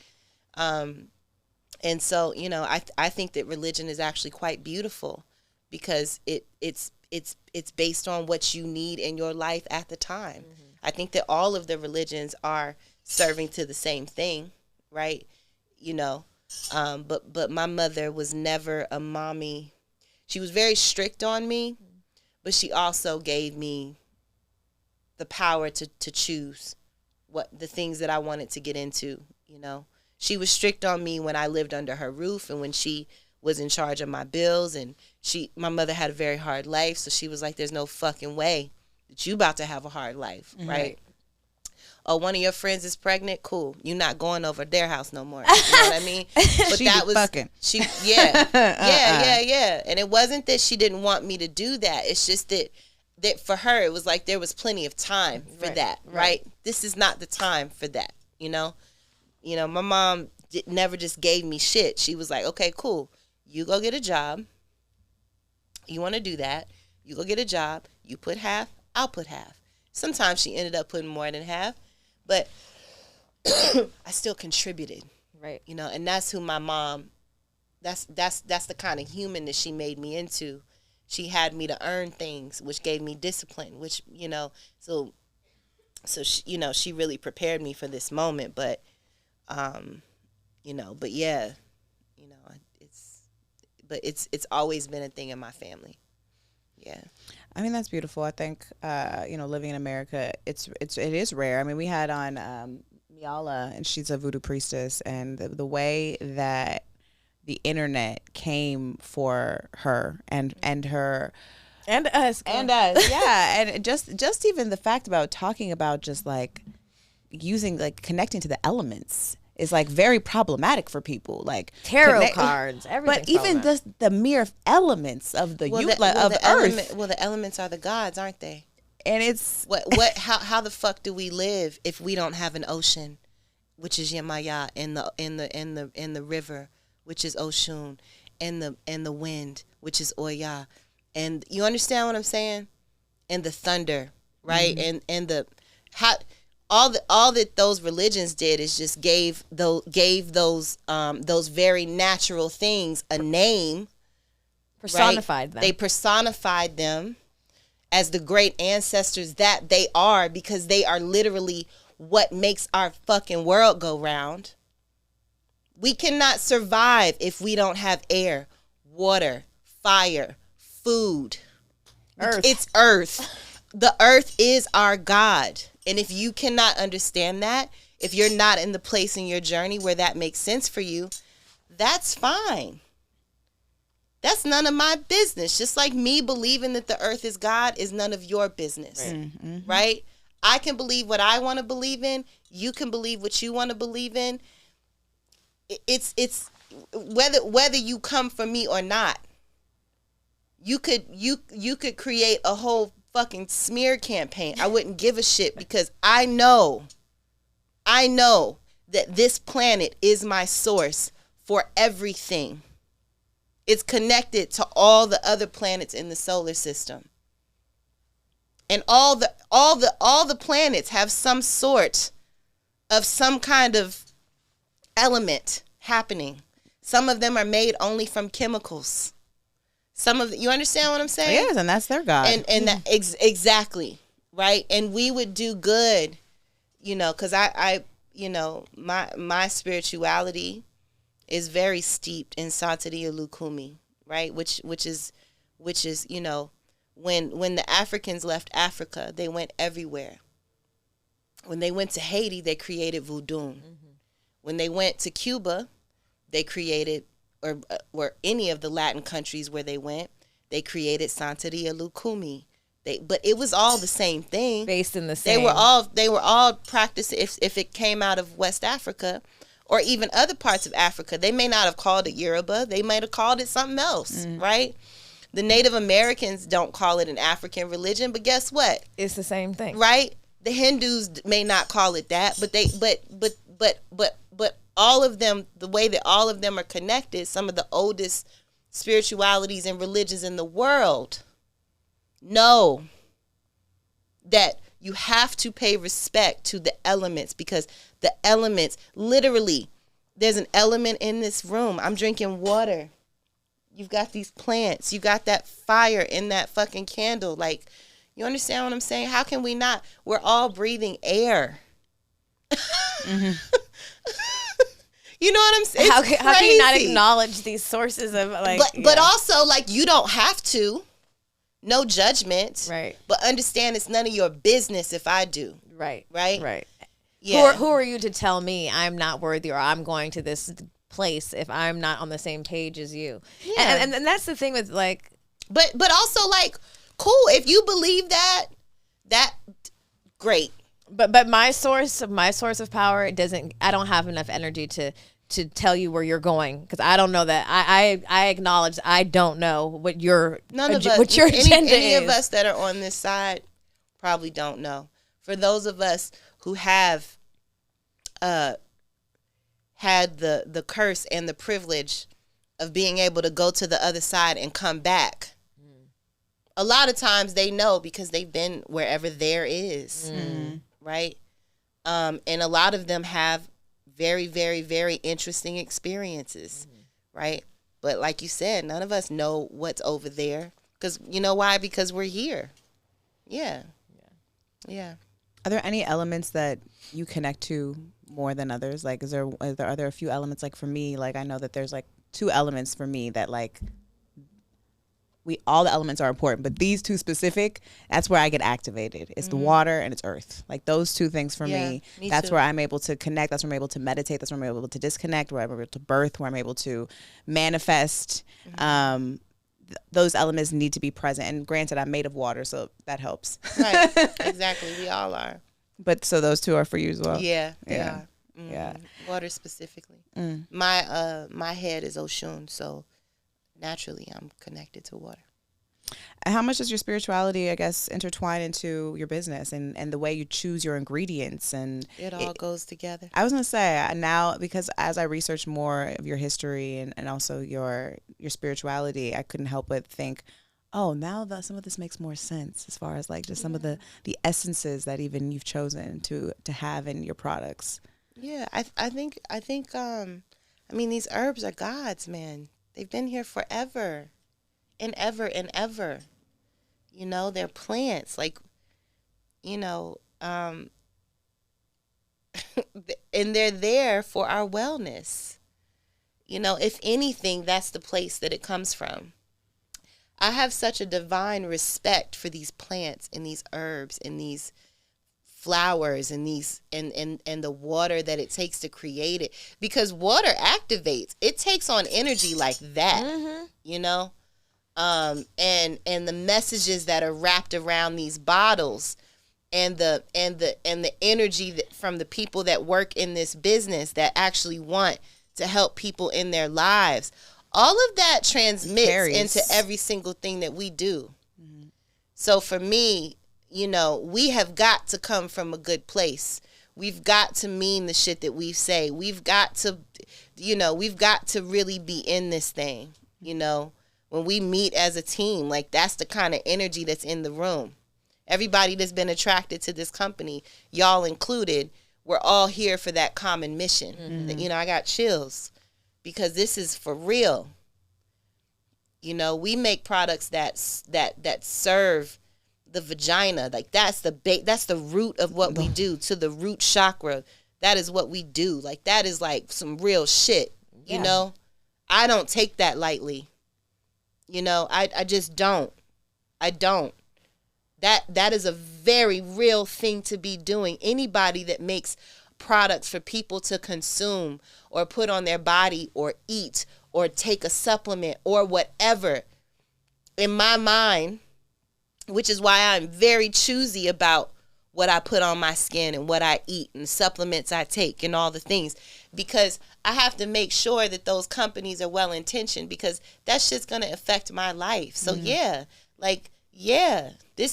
And so, you know, I think that religion is actually quite beautiful because it's based on what you need in your life at the time. I think that all of the religions are serving to the same thing, right? You know, but my mother was never a mommy. She was very strict on me, but she also gave me the power to choose what the things that I wanted to get into, you know. She was strict on me when I lived under her roof and when she was in charge of my bills. And my mother had a very hard life, so she was like, "There's no fucking way that you about to have a hard life, right? Oh, one of your friends is pregnant? Cool. You're not going over their house no more." You know what I mean? But she that was fucking. Yeah. And it wasn't that she didn't want me to do that. It's just that for her, it was like there was plenty of time for that, right? This is not the time for that, you know? You know, my mom never just gave me shit. She was like, "Okay, cool. You go get a job. You want to do that. You go get a job. You put half, I'll put half." Sometimes she ended up putting more than half, but I still contributed. Right. You know, and that's who my mom, that's the kind of human that she made me into. She had me to earn things, which gave me discipline, which, you know, so she, you know, she really prepared me for this moment, but you know, but yeah, you know, it's always been a thing in my family. Yeah. I mean, that's beautiful. I think, you know, living in America, it is rare. I mean, we had on Milah, and she's a voodoo priestess, and the way that the internet came for her and her And us. And us. Yeah. And just even the fact about talking about just like using, like connecting to the elements is like very problematic for people. Like tarot cards, everything. But even the mere elements of the earth. The elements are the gods, aren't they? And it's how the fuck do we live if we don't have an ocean, which is Yemaya, in the river, which is Oshun, and the wind, which is Oya, and you understand what I'm saying? And the thunder, right? Mm-hmm. And the how all that those religions did is just gave those very natural things a name. Personified right? them. They personified them as the great ancestors that they are, because they are literally what makes our fucking world go round. We cannot survive if we don't have air, water, fire, food. Earth. It's earth. The earth is our God. And if you cannot understand that, if you're not in the place in your journey where that makes sense for you, that's fine. That's none of my business. Just like me believing that the earth is God is none of your business. Right? Mm-hmm. Right? I can believe what I want to believe in. You can believe what you want to believe in. It's whether you come for me or not. You could create a whole fucking smear campaign. I wouldn't give a shit, because I know that this planet is my source for everything. It's connected to all the other planets in the solar system. And all the planets have some sort of some kind of element happening. Some of them are made only from chemicals. You understand what I'm saying? Yes, and that's their God. And that, exactly, right? And we would do good, because I my spirituality is very steeped in Santeria Lukumi, right? Which is when the Africans left Africa, they went everywhere. When they went to Haiti, they created voodoo. Mm-hmm. When they went to Cuba, they created, or any of the Latin countries where they went, they created Santeria Lukumi. But it was all the same thing. Based in the same. They were all practicing. If it came out of West Africa, or even other parts of Africa, they may not have called it Yoruba. They might have called it something else, right? The Native Americans don't call it an African religion, but guess what? It's the same thing, right? The Hindus may not call it that, but all of them, the way that all of them are connected, some of the oldest spiritualities and religions in the world know that you have to pay respect to the elements, because the elements, literally, there's an element in this room. I'm drinking water. You've got these plants. You got that fire in that fucking candle. Like, you understand what I'm saying? How can we not? We're all breathing air. Mm-hmm. You know what I'm saying? How can you not acknowledge these sources of But also, like, you don't have to. No judgment. Right. But understand it's none of your business if I do. Right. Right? Right. Yeah. Who are you to tell me I'm not worthy, or I'm going to this place if I'm not on the same page as you? Yeah. And that's the thing with like. But also, like, cool, if you believe that great. But my source of power, I don't have enough energy to tell you where you're going, because I don't know that. I acknowledge I don't know what your agenda is. Any of us that are on this side probably don't know. For those of us who have had the curse and the privilege of being able to go to the other side and come back, a lot of times they know, because they've been wherever there is, right? And a lot of them have very, very, very interesting experiences, right? But like you said, none of us know what's over there, because you know why? Because we're here. Yeah. Are there any elements that you connect to more than others? Like, are there a few elements? Like for me, like I know that there's like 2 elements for me that like all the elements are important, but these 2 specific, that's where I get activated. It's the water and it's earth. Like those 2 things for me that's too. Where I'm able to connect. That's where I'm able to meditate. That's where I'm able to disconnect, where I'm able to birth, where I'm able to manifest. those elements need to be present. And granted, I'm made of water, so that helps. Right. Exactly. We all are. But so those two are for you as well? Yeah. Yeah. Yeah. Water specifically. My head is Oshun, so naturally I'm connected to water. How much does your spirituality, I guess, intertwine into your business and the way you choose your ingredients? And it all goes together. I was going to say now, because as I research more of your history and also your spirituality, I couldn't help but think, oh, now that some of this makes more sense as far as like just some of the essences that even you've chosen to have in your products. Yeah, I think these herbs are gods, man. They've been here forever and ever and ever. You know, they're plants, like, you know, and they're there for our wellness. You know, if anything, that's the place that it comes from. I have such a divine respect for these plants and these herbs and these flowers and these and the water that it takes to create it, because water activates. It takes on energy like that, you know? And the messages that are wrapped around these bottles and the energy that, from the people that work in this business that actually want to help people in their lives, all of that transmits into every single thing that we do. So for me, you know, we have got to come from a good place. We've got to mean the shit that we say. We've got to, you know, we've got to really be in this thing, you know. When we meet as a team, like that's the kind of energy that's in the room. Everybody that's been attracted to this company, y'all included, we're all here for that common mission. You know, I got chills because this is for real. You know, we make products that serve the vagina. Like that's the root of what we do, to the root chakra. That is what we do. Like that is like some real shit. You know, I don't take that lightly. You know, I just don't. I don't. That is a very real thing to be doing. Anybody that makes products for people to consume or put on their body or eat or take a supplement or whatever, in my mind, which is why I'm very choosy about what I put on my skin and what I eat and supplements I take and all the things, because I have to make sure that those companies are well intentioned, because that shit's going to affect my life. So this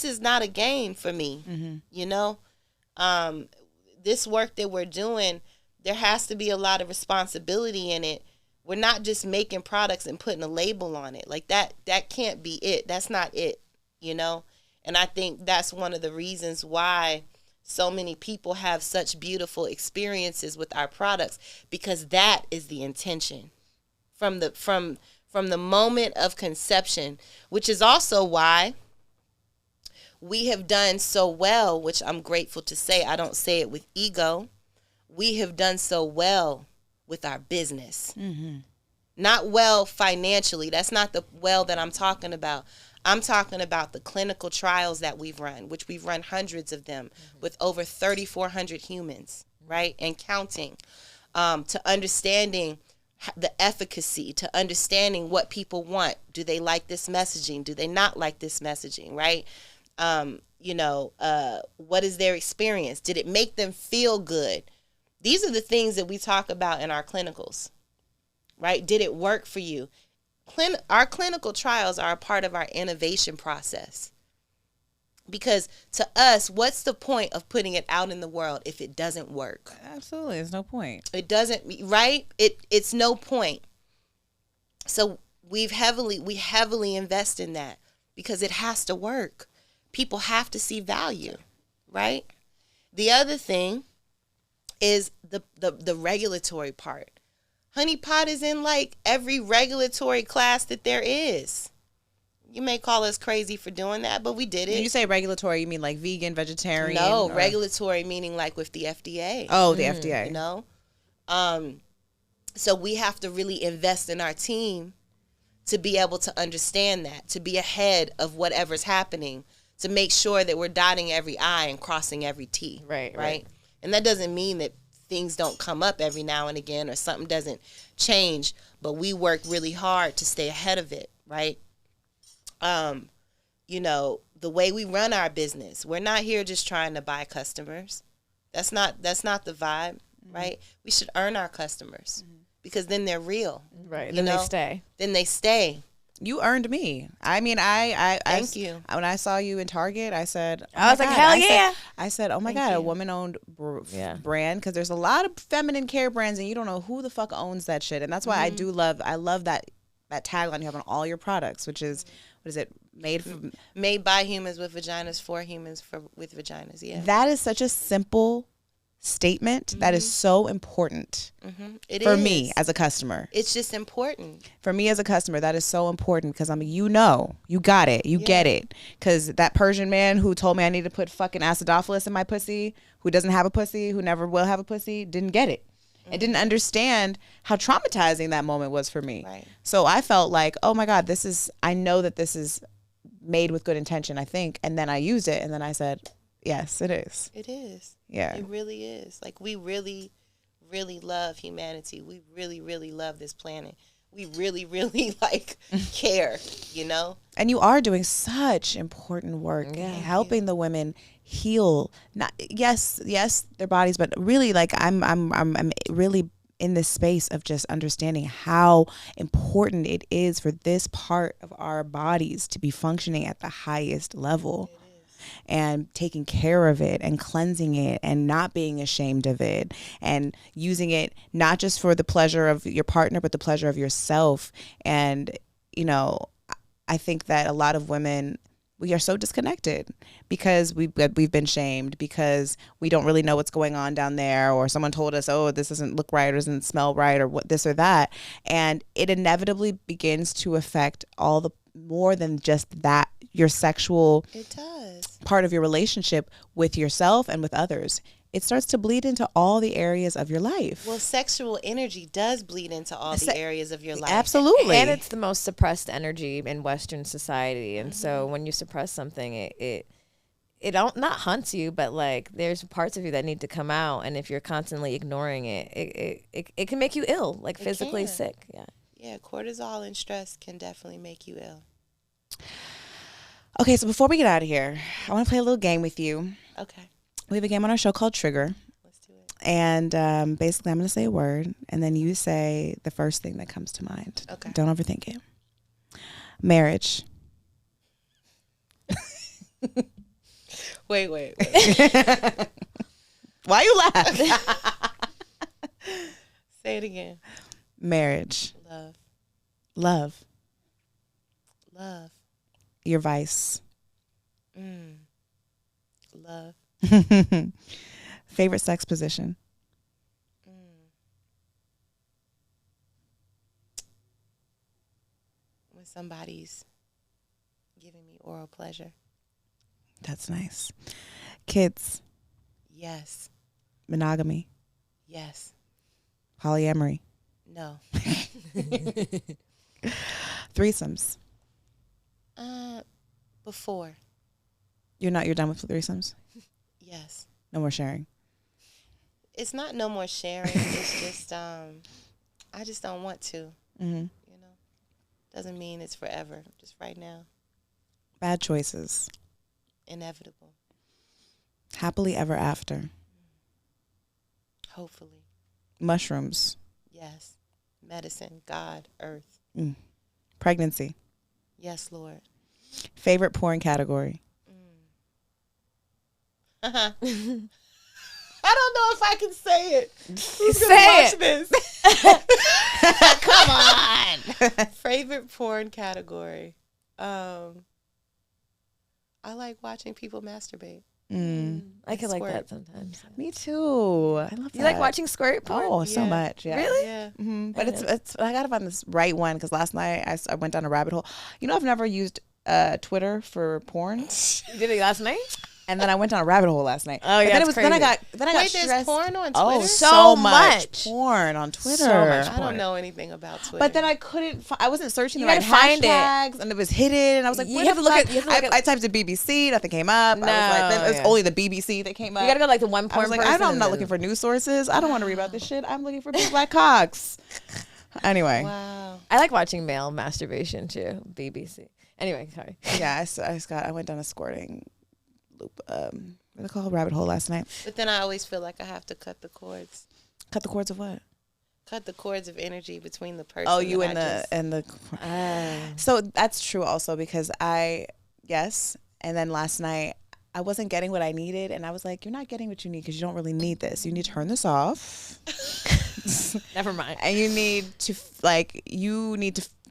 is not a game for me. You know, this work that we're doing, there has to be a lot of responsibility in it. We're not just making products and putting a label on it. Like that can't be it. That's not it, you know? And I think that's one of the reasons why so many people have such beautiful experiences with our products, because that is the intention from the moment of conception, which is also why we have done so well, which I'm grateful to say. I don't say it with ego. We have done so well with our business. Not well financially. That's not the well that I'm talking about. I'm talking about the clinical trials that we've run, which we've run hundreds of them with over 3,400 humans, right? And counting, to understanding the efficacy, to understanding what people want. Do they like this messaging? Do they not like this messaging, right? You know, what is their experience? Did it make them feel good? These are the things that we talk about in our clinicals, right? Did it work for you? Our clinical trials are a part of our innovation process, because to us, what's the point of putting it out in the world if it doesn't work? Absolutely, there's no point. It doesn't, right? It's no point. So we heavily invest in that, because it has to work. People have to see value, right? The other thing is the regulatory part. Honey pot is in like every regulatory class that there is. You may call us crazy for doing that, but we did it. When you say regulatory, you mean like vegan, vegetarian? No, regulatory meaning like with the FDA. Oh, the FDA. You know? So we have to really invest in our team to be able to understand that, to be ahead of whatever's happening, to make sure that we're dotting every I and crossing every T. Right. And that doesn't mean that things don't come up every now and again or something doesn't change, but we work really hard to stay ahead of it, right? You know, the way we run our business. We're not here just trying to buy customers. That's not the vibe, right? We should earn our customers because then they're real. Right. Then they stay. Then they stay. You earned me. I mean, I Thank you. When I saw you in Target, I said, I was like, hell yeah. I said, oh my God, a woman-owned brand, because there's a lot of feminine care brands, and you don't know who the fuck owns that shit. And that's why I love that tagline you have on all your products, which is, what is it? Made by humans with vaginas for humans with vaginas. Yeah. That is such a simple statement that is so important for me as a customer. It's just important for me as a customer. That is so important because you got it, get it. Because that Persian man who told me I need to put fucking acidophilus in my pussy, who doesn't have a pussy, who never will have a pussy, didn't get it. I didn't understand how traumatizing that moment was for me. Right. So I felt like, oh my God, I know that this is made with good intention, I think. And then I used it, and then I said, yes, it is. It is. Yeah. It really is. Like, we really, really love humanity. We really, really love this planet. We really, really, care, you know? And you are doing such important work, helping the women heal. Not yes, their bodies, but really, I'm really in this space of just understanding how important it is for this part of our bodies to be functioning at the highest level. And taking care of it and cleansing it and not being ashamed of it and using it not just for the pleasure of your partner, but the pleasure of yourself. And, you know, I think that a lot of women, we are so disconnected because we've been shamed, because we don't really know what's going on down there, or someone told us, oh, this doesn't look right or doesn't smell right or what this or that. And it inevitably begins to affect all the more than just that, your sexual part of your relationship with yourself and with others. It starts to bleed into all the areas of your life. Well, sexual energy does bleed into all the areas of your life. Absolutely. And it's the most suppressed energy in Western society. And so when you suppress something, it don't not hunts you, but like there's parts of you that need to come out. And if you're constantly ignoring it can make you ill, like physically sick. Yeah. Yeah, cortisol and stress can definitely make you ill. Okay, so before we get out of here, I want to play a little game with you. Okay. We have a game on our show called Trigger. Let's do it. And basically, I'm going to say a word, and then you say the first thing that comes to mind. Okay. Don't overthink it. Marriage. Wait. Why you laugh? Say it again. Marriage. Love. Your vice. Love. Favorite sex position. When somebody's giving me oral pleasure. That's nice. Kids. Yes. Monogamy. Yes. Polyamory. No. Threesomes. Before. You're done with threesomes? Yes. No more sharing. It's not no more sharing. It's just I just don't want to. Mm-hmm. You know, doesn't mean it's forever. Just right now. Bad choices. Inevitable. Happily ever after. Hopefully. Mushrooms. Yes. Medicine, God, earth. Pregnancy. Yes, Lord. Favorite porn category. I don't know if I can say it. Who's gonna watch it. this? Come on. Favorite porn category. I like watching people masturbate. I can like Squirt. that sometimes. Me too. I love that. You like watching squirt porn? Oh, so much. Yeah. Really? Yeah. Mm-hmm. But it's I gotta find this right one, because last night I went down a rabbit hole. You know, I've never used Twitter for porn. You did it last night? And then I went down a rabbit hole last night. Oh, yeah, But then I got Wait, stressed. there's porn on Twitter? Oh, So so much. much porn on Twitter. So much I don't know anything about Twitter. But then I couldn't. I wasn't searching You the right gotta find it. hashtags, and it was hidden. And I was like, You "What have the to look fuck?" at- you have to look at- I typed in BBC, nothing came up. I was like, then it was only the BBC that came up. You gotta go like the one I porn was like, person. I'm not looking for news sources. I don't want to read about this shit. I'm looking for big black cocks. Anyway, wow. I like watching male masturbation too. BBC. Anyway, sorry. Yeah, I went down a squirting loop. What they call rabbit hole last night. But then I always feel like I have to cut the cords. Cut the cords of what? Cut the cords of energy between the person. Oh, you and the. So that's true also because yes, and then last night I wasn't getting what I needed, and I was like, "You're not getting what you need because you don't really need this. You need to turn this off." Never mind. And you need to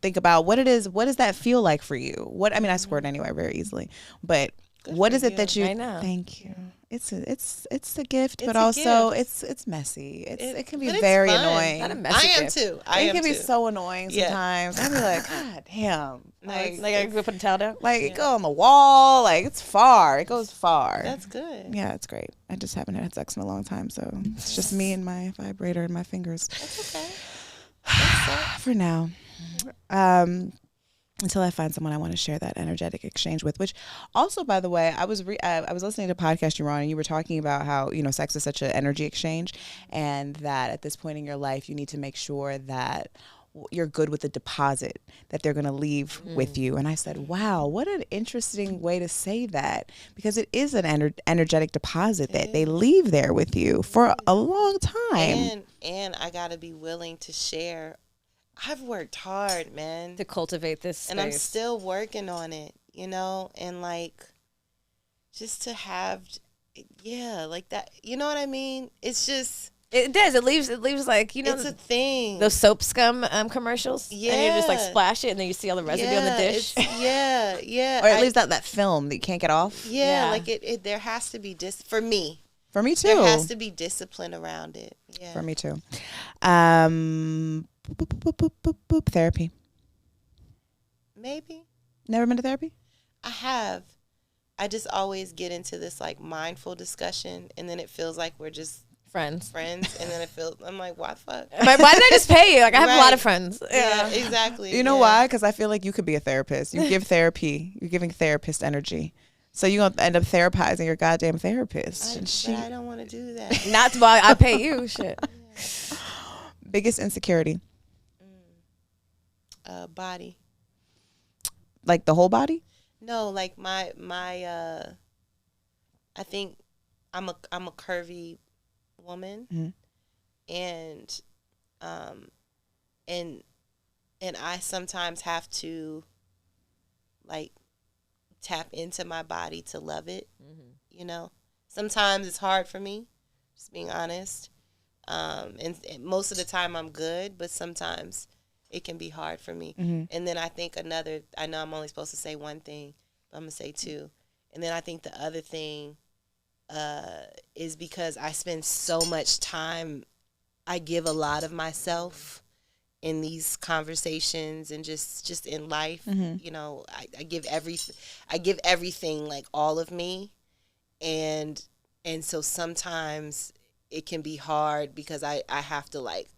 think about what it is. What does that feel like for you? I squirt anyway very easily, but what is it that you? I know. Thank you. It's a gift, but also it's messy. It can be very annoying. Not a messy I am gift. too. It can be so annoying sometimes. I'd be like, God damn. Like I go put a towel down. Like it go on the wall. Like it's far. It goes far. That's good. Yeah, it's great. I just haven't had sex in a long time, so it's just me and my vibrator and my fingers. That's okay. For now. Until I find someone I want to share that energetic exchange with, which also, by the way, I was listening to a podcast you were on, and you were talking about how, sex is such an energy exchange, and that at this point in your life, you need to make sure that you're good with the deposit that they're going to leave with you. And I said, wow, what an interesting way to say that, because it is an energetic deposit that they leave there with you for a long time. And I got to be willing to share. I've worked hard, man, to cultivate this space. And I'm still working on it, and like just to have, like that, you know what I mean? It's just, it does. It leaves like, it's a thing. Those soap scum commercials. Yeah. And you just like splash it and then you see all the residue on the dish. Yeah. Or it leaves out that film that you can't get off. Yeah. Like it there has to be for me. For me too. There has to be discipline around it. Yeah. For me too. Therapy. Maybe. Never been to therapy? I have. I just always get into this like mindful discussion, and then it feels like we're just friends, and then I'm like, why fuck? Why did I just pay you? Like I have a lot of friends. Yeah, exactly. You know why? Because I feel like you could be a therapist. You give therapy. You're giving therapist energy. So you're going to end up therapizing your goddamn therapist. But I don't want to do that. Not why I pay you. Shit. Yeah. Biggest insecurity? Body. Like the whole body? No, like my I think I'm a curvy woman, and I sometimes have to like tap into my body to love it. Sometimes it's hard for me, just being honest, and most of the time I'm good, but sometimes it can be hard for me. And then I think I know I'm only supposed to say one thing, but I'm going to say two. And then I think the other thing is because I spend so much time, I give a lot of myself in these conversations and just in life. I give everything, like all of me. And so sometimes it can be hard because I have to like,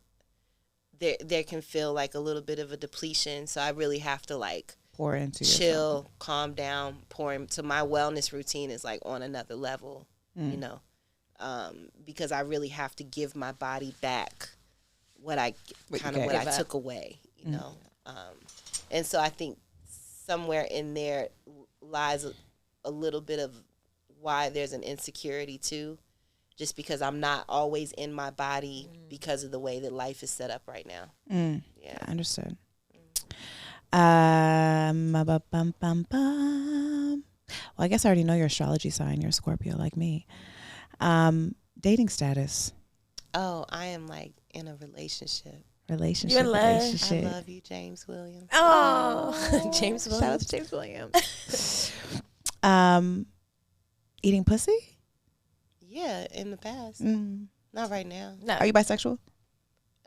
there can feel like a little bit of a depletion. So I really have to like pour into chill, yourself. Calm down, pour into my wellness routine is like on another level, because I really have to give my body back what I took away, and so I think somewhere in there lies a little bit of why there's an insecurity too. Just because I'm not always in my body because of the way that life is set up right now. Yeah, I understood. Well, I guess I already know your astrology sign. You're a Scorpio like me. Dating status. Oh, I am like in a relationship. Relationship. I love you, James Williams. Oh, James Williams. Shout out to James Williams. Eating pussy? Yeah, in the past. Not right now. No. Are you bisexual?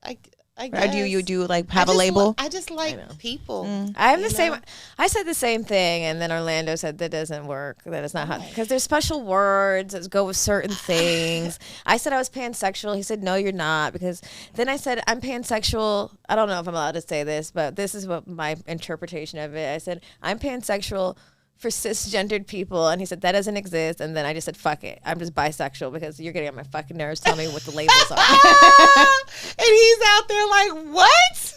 I Or guess. do you like have a label? I just like people. I'm the same. I said the same thing, and then Orlando said that doesn't work. That it's not how, because there's special words that go with certain things. I said I was pansexual. He said no, you're not. Because then I said I'm pansexual. I don't know if I'm allowed to say this, but this is what my interpretation of it. I said I'm pansexual for cisgendered people, and he said that doesn't exist. And then I just said fuck it, I'm just bisexual because you're getting on my fucking nerves. Tell me what the labels are. And he's out there like, what?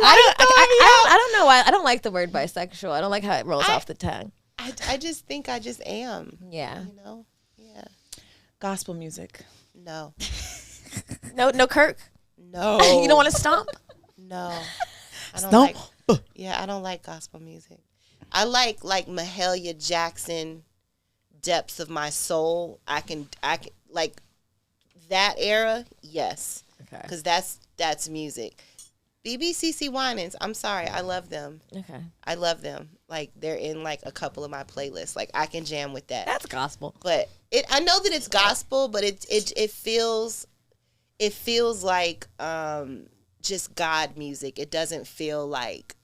I don't know why. I don't like the word bisexual. I don't like how it rolls off the tongue. I just think I just am. Yeah. You know? Yeah. Gospel music. No. No Kirk? No. You don't want to stomp? No. I don't Stomp. I don't like gospel music. I like Mahalia Jackson, depths of my soul. I can like that era, yes. Okay. Because that's music. BBCC Winans, I'm sorry, I love them. Okay. I love them. Like, they're in, like, a couple of my playlists. Like, I can jam with that. That's gospel. But I know that it's gospel, but it feels like just God music. It doesn't feel like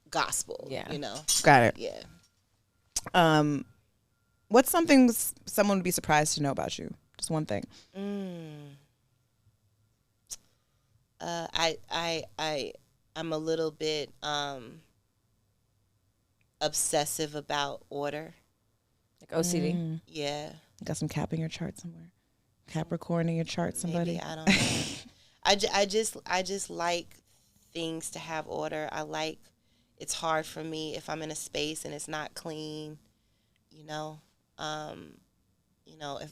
gospel, you know? Got it. Yeah. What's something someone would be surprised to know about you? Just one thing. I'm a little bit obsessive about order. Like OCD. Yeah. Got some Cap in your chart somewhere. Capricorn in your chart, somebody. Maybe, I don't know. I just like things to have order. It's hard for me if I'm in a space and it's not clean, you know. If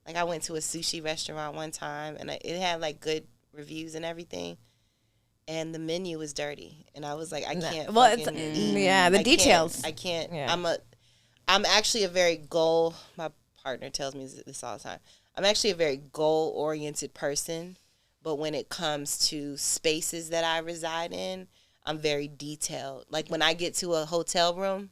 like I went to a sushi restaurant one time and it had like good reviews and everything, and the menu was dirty, and I was like, I can't. Well, it's the details. I can't. Yeah. I'm actually a very goal. My partner tells me this all the time. I'm actually a very goal oriented person, but when it comes to spaces that I reside in, I'm very detailed. Like when I get to a hotel room,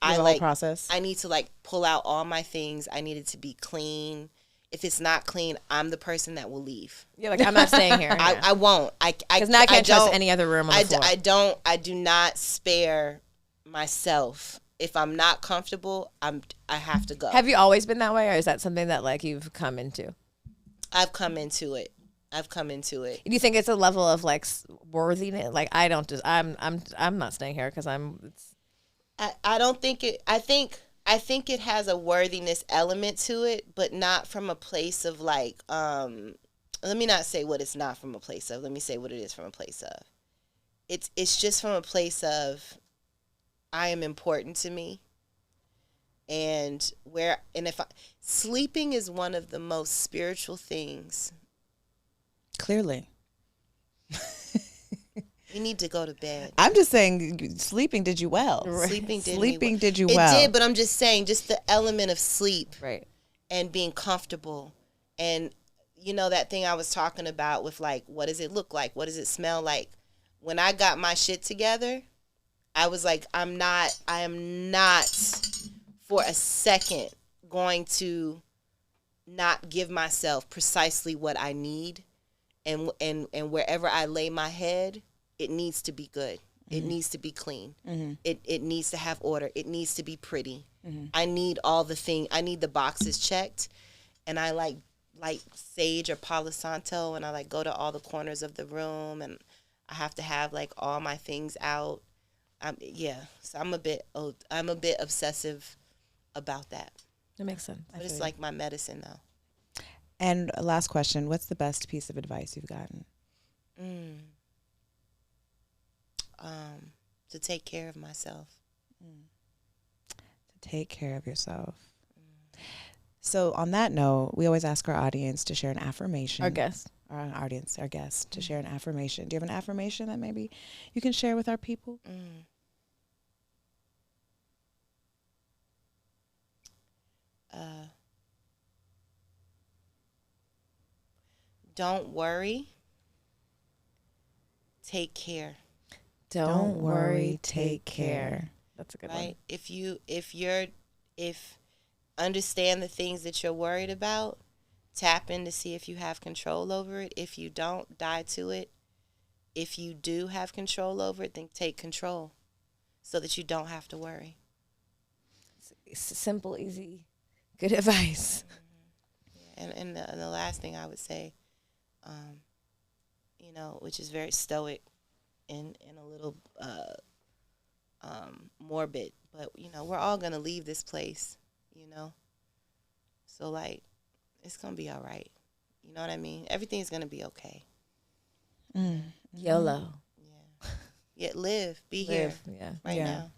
process. I need to like pull out all my things. I need it to be clean. If it's not clean, I'm the person that will leave. Yeah, like I'm not staying here. I won't. Because now I can't trust any other room on the floor. I do not spare myself. If I'm not comfortable, I have to go. Have you always been that way, or is that something that like you've come into? I've come into it. Do you think it's a level of like worthiness? Like I'm not staying here because I don't think it. I think it has a worthiness element to it, but not from a place of like. Let me not say what it's not from a place of. Let me say what it is from a place of. It's just from a place of, I am important to me. Sleeping is one of the most spiritual things. Clearly. You need to go to bed. I'm just saying, sleeping did you well. Right. Sleeping did you well. It did, but I'm just saying, just the element of sleep, right, and being comfortable, and that thing I was talking about with like, what does it look like? What does it smell like? When I got my shit together, I was like, I am not for a second going to not give myself precisely what I need, and wherever I lay my head, it needs to be good. Mm-hmm. It needs to be clean. Mm-hmm. It needs to have order. It needs to be pretty. Mm-hmm. I need I need the boxes checked, and I like sage or Palo Santo, and I like go to all the corners of the room, and I have to have like all my things out. So I'm a bit obsessive about that. That makes sense. But it's like my medicine though. And last question, what's the best piece of advice you've gotten? To take care of myself. To take care of yourself. So on that note, we always ask our audience to share an affirmation. Our guest to share an affirmation. Do you have an affirmation that maybe you can share with our people? Don't worry. Take care. Don't worry, take care. That's a good one. Right? If understand the things that you're worried about, tap in to see if you have control over it. If you don't, die to it. If you do have control over it, then take control so that you don't have to worry. It's simple, easy, good advice. And the last thing I would say, which is very stoic and a little morbid, but we're all gonna leave this place, so like it's gonna be all right. You know what I mean? Everything's gonna be okay. YOLO. Yeah. Yet live, be here, right now.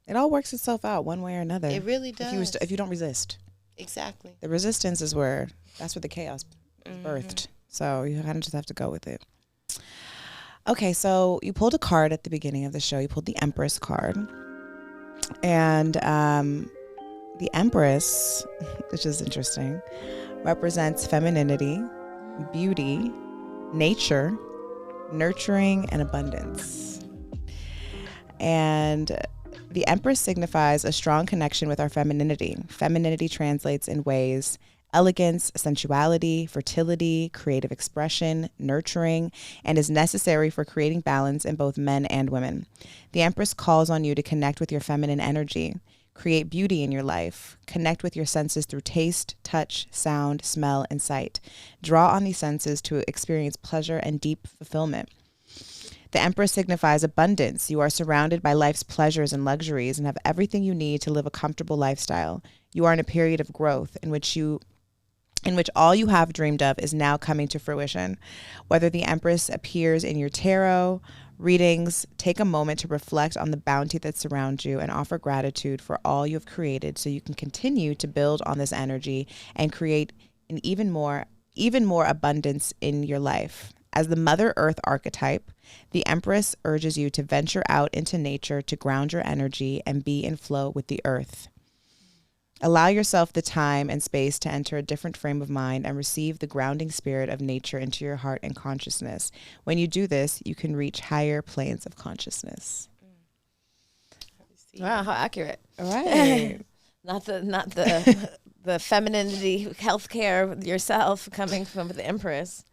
It all works itself out one way or another. It really does. If you don't resist. Exactly. The resistance is that's where the chaos is birthed. So you kind of just have to go with it. Okay, so you pulled a card at the beginning of the show. You pulled the Empress card. And the Empress, which is interesting, represents femininity, beauty, nature, nurturing, and abundance. And the Empress signifies a strong connection with our femininity. Femininity translates in ways elegance, sensuality, fertility, creative expression, nurturing, and is necessary for creating balance in both men and women. The Empress calls on you to connect with your feminine energy, create beauty in your life, connect with your senses through taste, touch, sound, smell, and sight. Draw on these senses to experience pleasure and deep fulfillment. The Empress signifies abundance. You are surrounded by life's pleasures and luxuries and have everything you need to live a comfortable lifestyle. You are in a period of growth in which all you have dreamed of is now coming to fruition. Whether the Empress appears in your tarot readings, take a moment to reflect on the bounty that surrounds you and offer gratitude for all you have created so you can continue to build on this energy and create an even more abundance in your life. As the Mother Earth archetype, the Empress urges you to venture out into nature to ground your energy and be in flow with the earth. Allow yourself the time and space to enter a different frame of mind and receive the grounding spirit of nature into your heart and consciousness. When you do this, you can reach higher planes of consciousness. Wow, how accurate. All right. not the the femininity healthcare yourself coming from the Empress.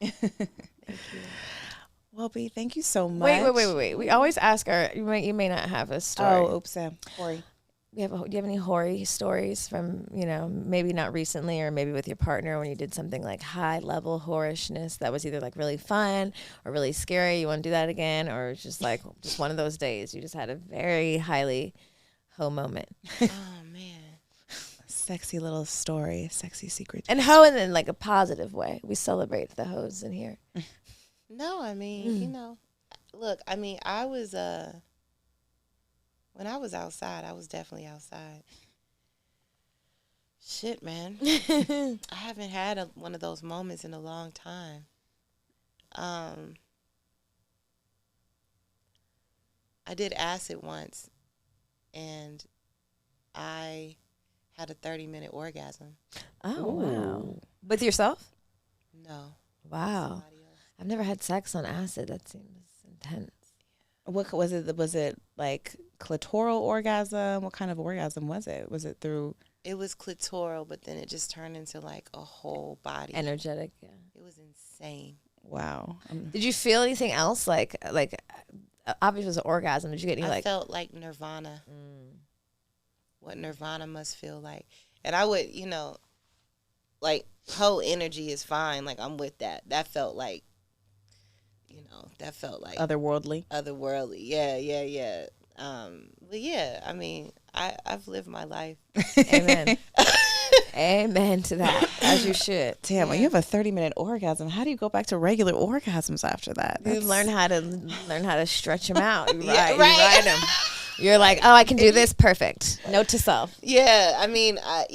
Well, B, thank you so much. Wait. We always ask you may not have a story. Oh, oops, Hori. Do you have any Hori stories from, maybe not recently or maybe with your partner when you did something like high level horishness that was either like really fun or really scary? You want to do that again? Or just like just one of those days you just had a very highly ho moment? Oh, man. Sexy little story, sexy secret. And ho in like a positive way. We celebrate the hoes in here. No, I mean, look, I mean, I was, when I was outside, I was definitely outside. Shit, man. I haven't had one of those moments in a long time. I did acid once, and I had a 30-minute orgasm. Oh, wow. With yourself? No. Wow. I've never had sex on acid. That seems intense. What was it? Was it like clitoral orgasm? What kind of orgasm was it? Was it through? It was clitoral, but then it just turned into like a whole body. Energetic, yeah. It was insane. Wow. Did you feel anything else? Like obviously it was an orgasm. Did you get any I felt like nirvana. What nirvana must feel like. And I would, like whole energy is fine. Like I'm with that. That felt like, otherworldly. Yeah. But yeah, I mean, I've lived my life. Amen. Amen to that, as you should. Damn, when you have a 30-minute orgasm, how do you go back to regular orgasms after that? You learn how to stretch them out. You ride them. You're like, oh, I can do this. Perfect. Note to self. Yeah, I mean, I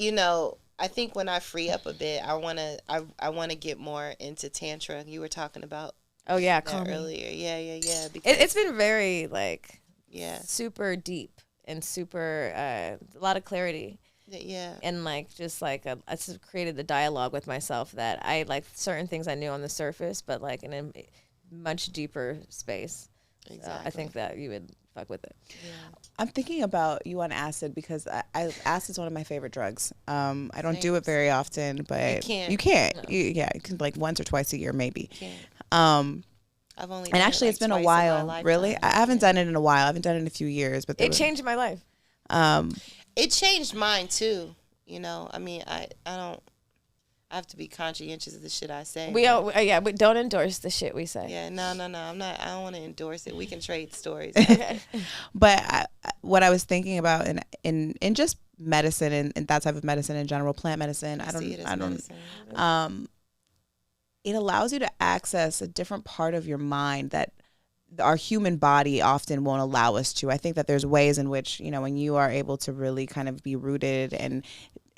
think when I free up a bit, I wanna get more into tantra. You were talking about. Oh yeah, earlier. Yeah. It's been very super deep and super a lot of clarity. Yeah. And I just created the dialogue with myself that I like certain things I knew on the surface, but like in a much deeper space. Exactly. So I think that you would fuck with it. Yeah. I'm thinking about you on acid because acid's one of my favorite drugs. I don't do it very often, but you can't. No. You can like once or twice a year maybe. I've only and actually it's been a while. Really, I haven't done it in a while. I haven't done it in a few years, but it changed my life. It changed mine too. I mean, I have to be conscientious of the shit I say. We don't endorse the shit we say. Yeah, no. I'm not. I don't want to endorse it. We can trade stories. But what I was thinking about in just medicine and that type of medicine in general, plant medicine. I don't. It allows you to access a different part of your mind that our human body often won't allow us to. I think that there's ways in which, you know, when you are able to really kind of be rooted and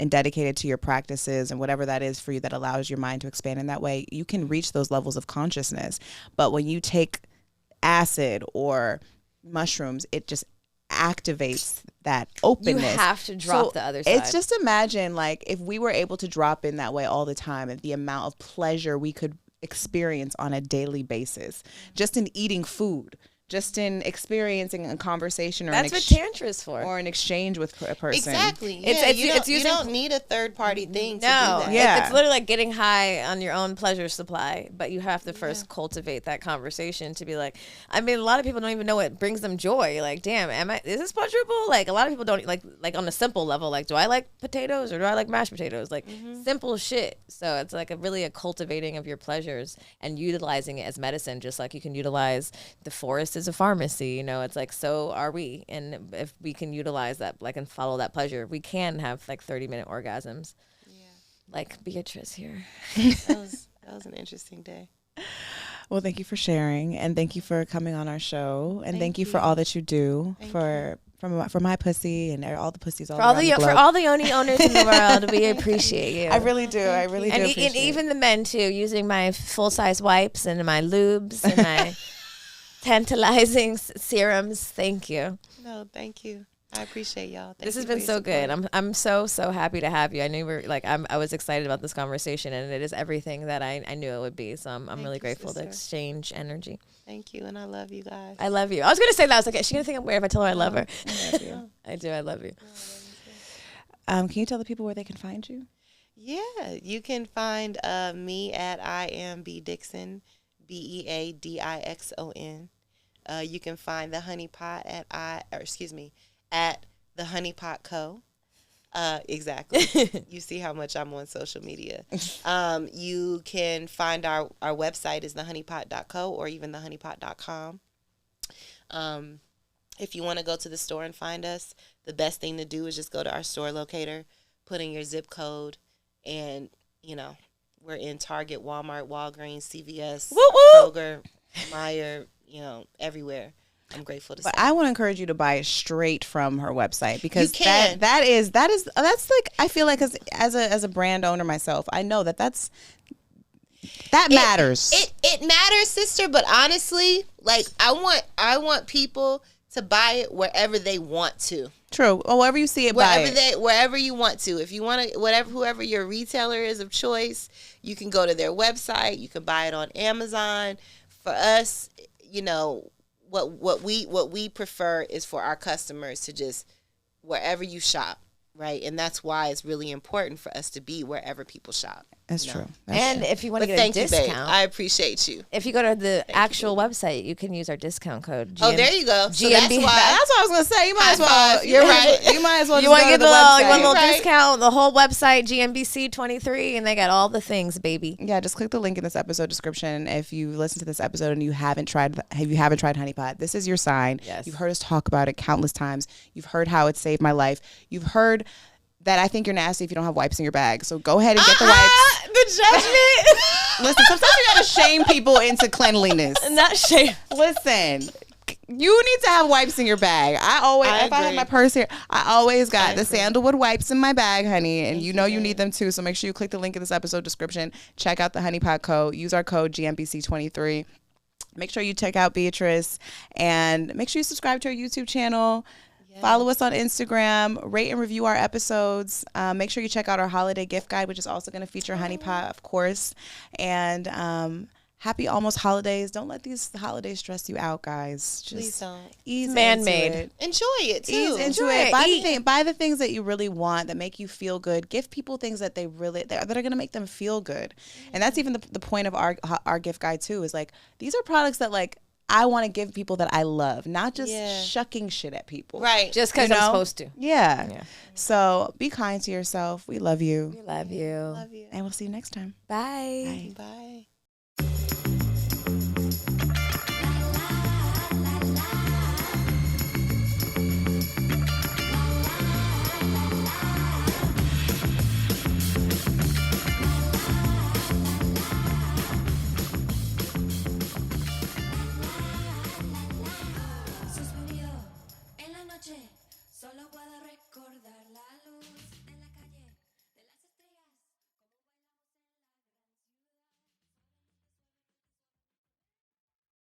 dedicated to your practices and whatever that is for you that allows your mind to expand in that way, you can reach those levels of consciousness. But when you take acid or mushrooms, it just activates that openness. You have to drop the other side. It's just, imagine like if we were able to drop in that way all the time, and the amount of pleasure we could experience on a daily basis, just in eating food, just in experiencing a conversation, or that's what Tantra is for, or an exchange with a person. Exactly. You don't need a third party thing to do that. It's literally like getting high on your own pleasure supply, but you have to first cultivate that conversation to be like, I mean, a lot of people don't even know what brings them joy. Like, damn, is this pleasurable? Like, a lot of people don't like on a simple level, like, do I like potatoes or do I like mashed potatoes? Like, simple shit. So it's like a cultivating of your pleasures and utilizing it as medicine, just like you can utilize the forest is a pharmacy, you know. It's like, so are we, and if we can utilize that, like, and follow that pleasure, we can have like 30-minute orgasms, like Beatrice here. that was an interesting day. Well, thank you for sharing, and thank you for coming on our show, and thank you for all that you do for my pussy and all the pussies all around the globe. For all the yoni owners in the world. We appreciate you. I really do. I really do. And even the men too, using my full-size wipes and my lubes and my tantalizing serums. Thank you. No, thank you. I appreciate y'all. This has been so good. I'm so happy to have you. I knew I was excited about this conversation, and it is everything that I knew it would be. So I'm really grateful to exchange energy. Thank you, and I love you guys. I love you. I was gonna say that. I was like, is she gonna think I'm weird if I tell her I love her? I love you. I do. I love you. Can you tell the people where they can find you? Yeah, you can find me at I am B Dixon, BEADIXON. You can find the Honey Pot at the Honey Pot Co. Exactly. You see how much I'm on social media. You can find our website is thehoneypot.co or even thehoneypot.com. If you want to go to the store and find us, the best thing to do is just go to our store locator, put in your zip code, and, you know, we're in Target, Walmart, Walgreens, CVS, Kroger, Meijer, you know, everywhere. I'm grateful to say. But I want to encourage you to buy it straight from her website, because that's like, I feel like as a brand owner myself, I know that matters. It matters, sister, but honestly, like, I want people to buy it wherever they want to. True. Or wherever you see it, buy it. Wherever you want to. If you want to, whoever your retailer is of choice, you can go to their website. You can buy it on Amazon. For us, you know, what we prefer is for our customers to just, wherever you shop, right? And that's why it's really important for us to be wherever people shop. That's true. And if you want to get a discount, you, babe. I appreciate you. If you go to the actual website, you can use our discount code. Oh, there you go. So that's what I was gonna say. You might as well. You're right. You might as well. You want to get a little discount? The whole website, GMBC23, and they got all the things, baby. Yeah, just click the link in this episode description. If you listen to this episode and you haven't tried Honey Pot, this is your sign. Yes. You've heard us talk about it countless times. You've heard how it saved my life. You've heard that I think you're nasty if you don't have wipes in your bag. So go ahead and get the wipes. The judgment. Listen, sometimes you gotta shame people into cleanliness. Not shame. Listen, you need to have wipes in your bag. If I have my purse here, I always got the sandalwood wipes in my bag, honey. And you need them too. So make sure you click the link in this episode description. Check out the Honey Pot Co. Use our code GMBC23. Make sure you check out Beatrice, and make sure you subscribe to our YouTube channel. Yes. Follow us on Instagram, rate and review our episodes. Make sure you check out our holiday gift guide, which is also going to feature Honey Pot, of course. And happy almost holidays. Don't let these holidays stress you out, guys. Just please don't. Ease man-made. into it. Enjoy it too. Ease into it. Buy the things that you really want, that make you feel good. Give people things that that are going to make them feel good. And that's even the point of our gift guide too. Is like, these are products that, like, I want to give people that I love, not just shucking shit at people. Right. Just because I'm supposed to. Yeah. So be kind to yourself. We love you. We love you. Love you. And we'll see you next time. Bye. Bye.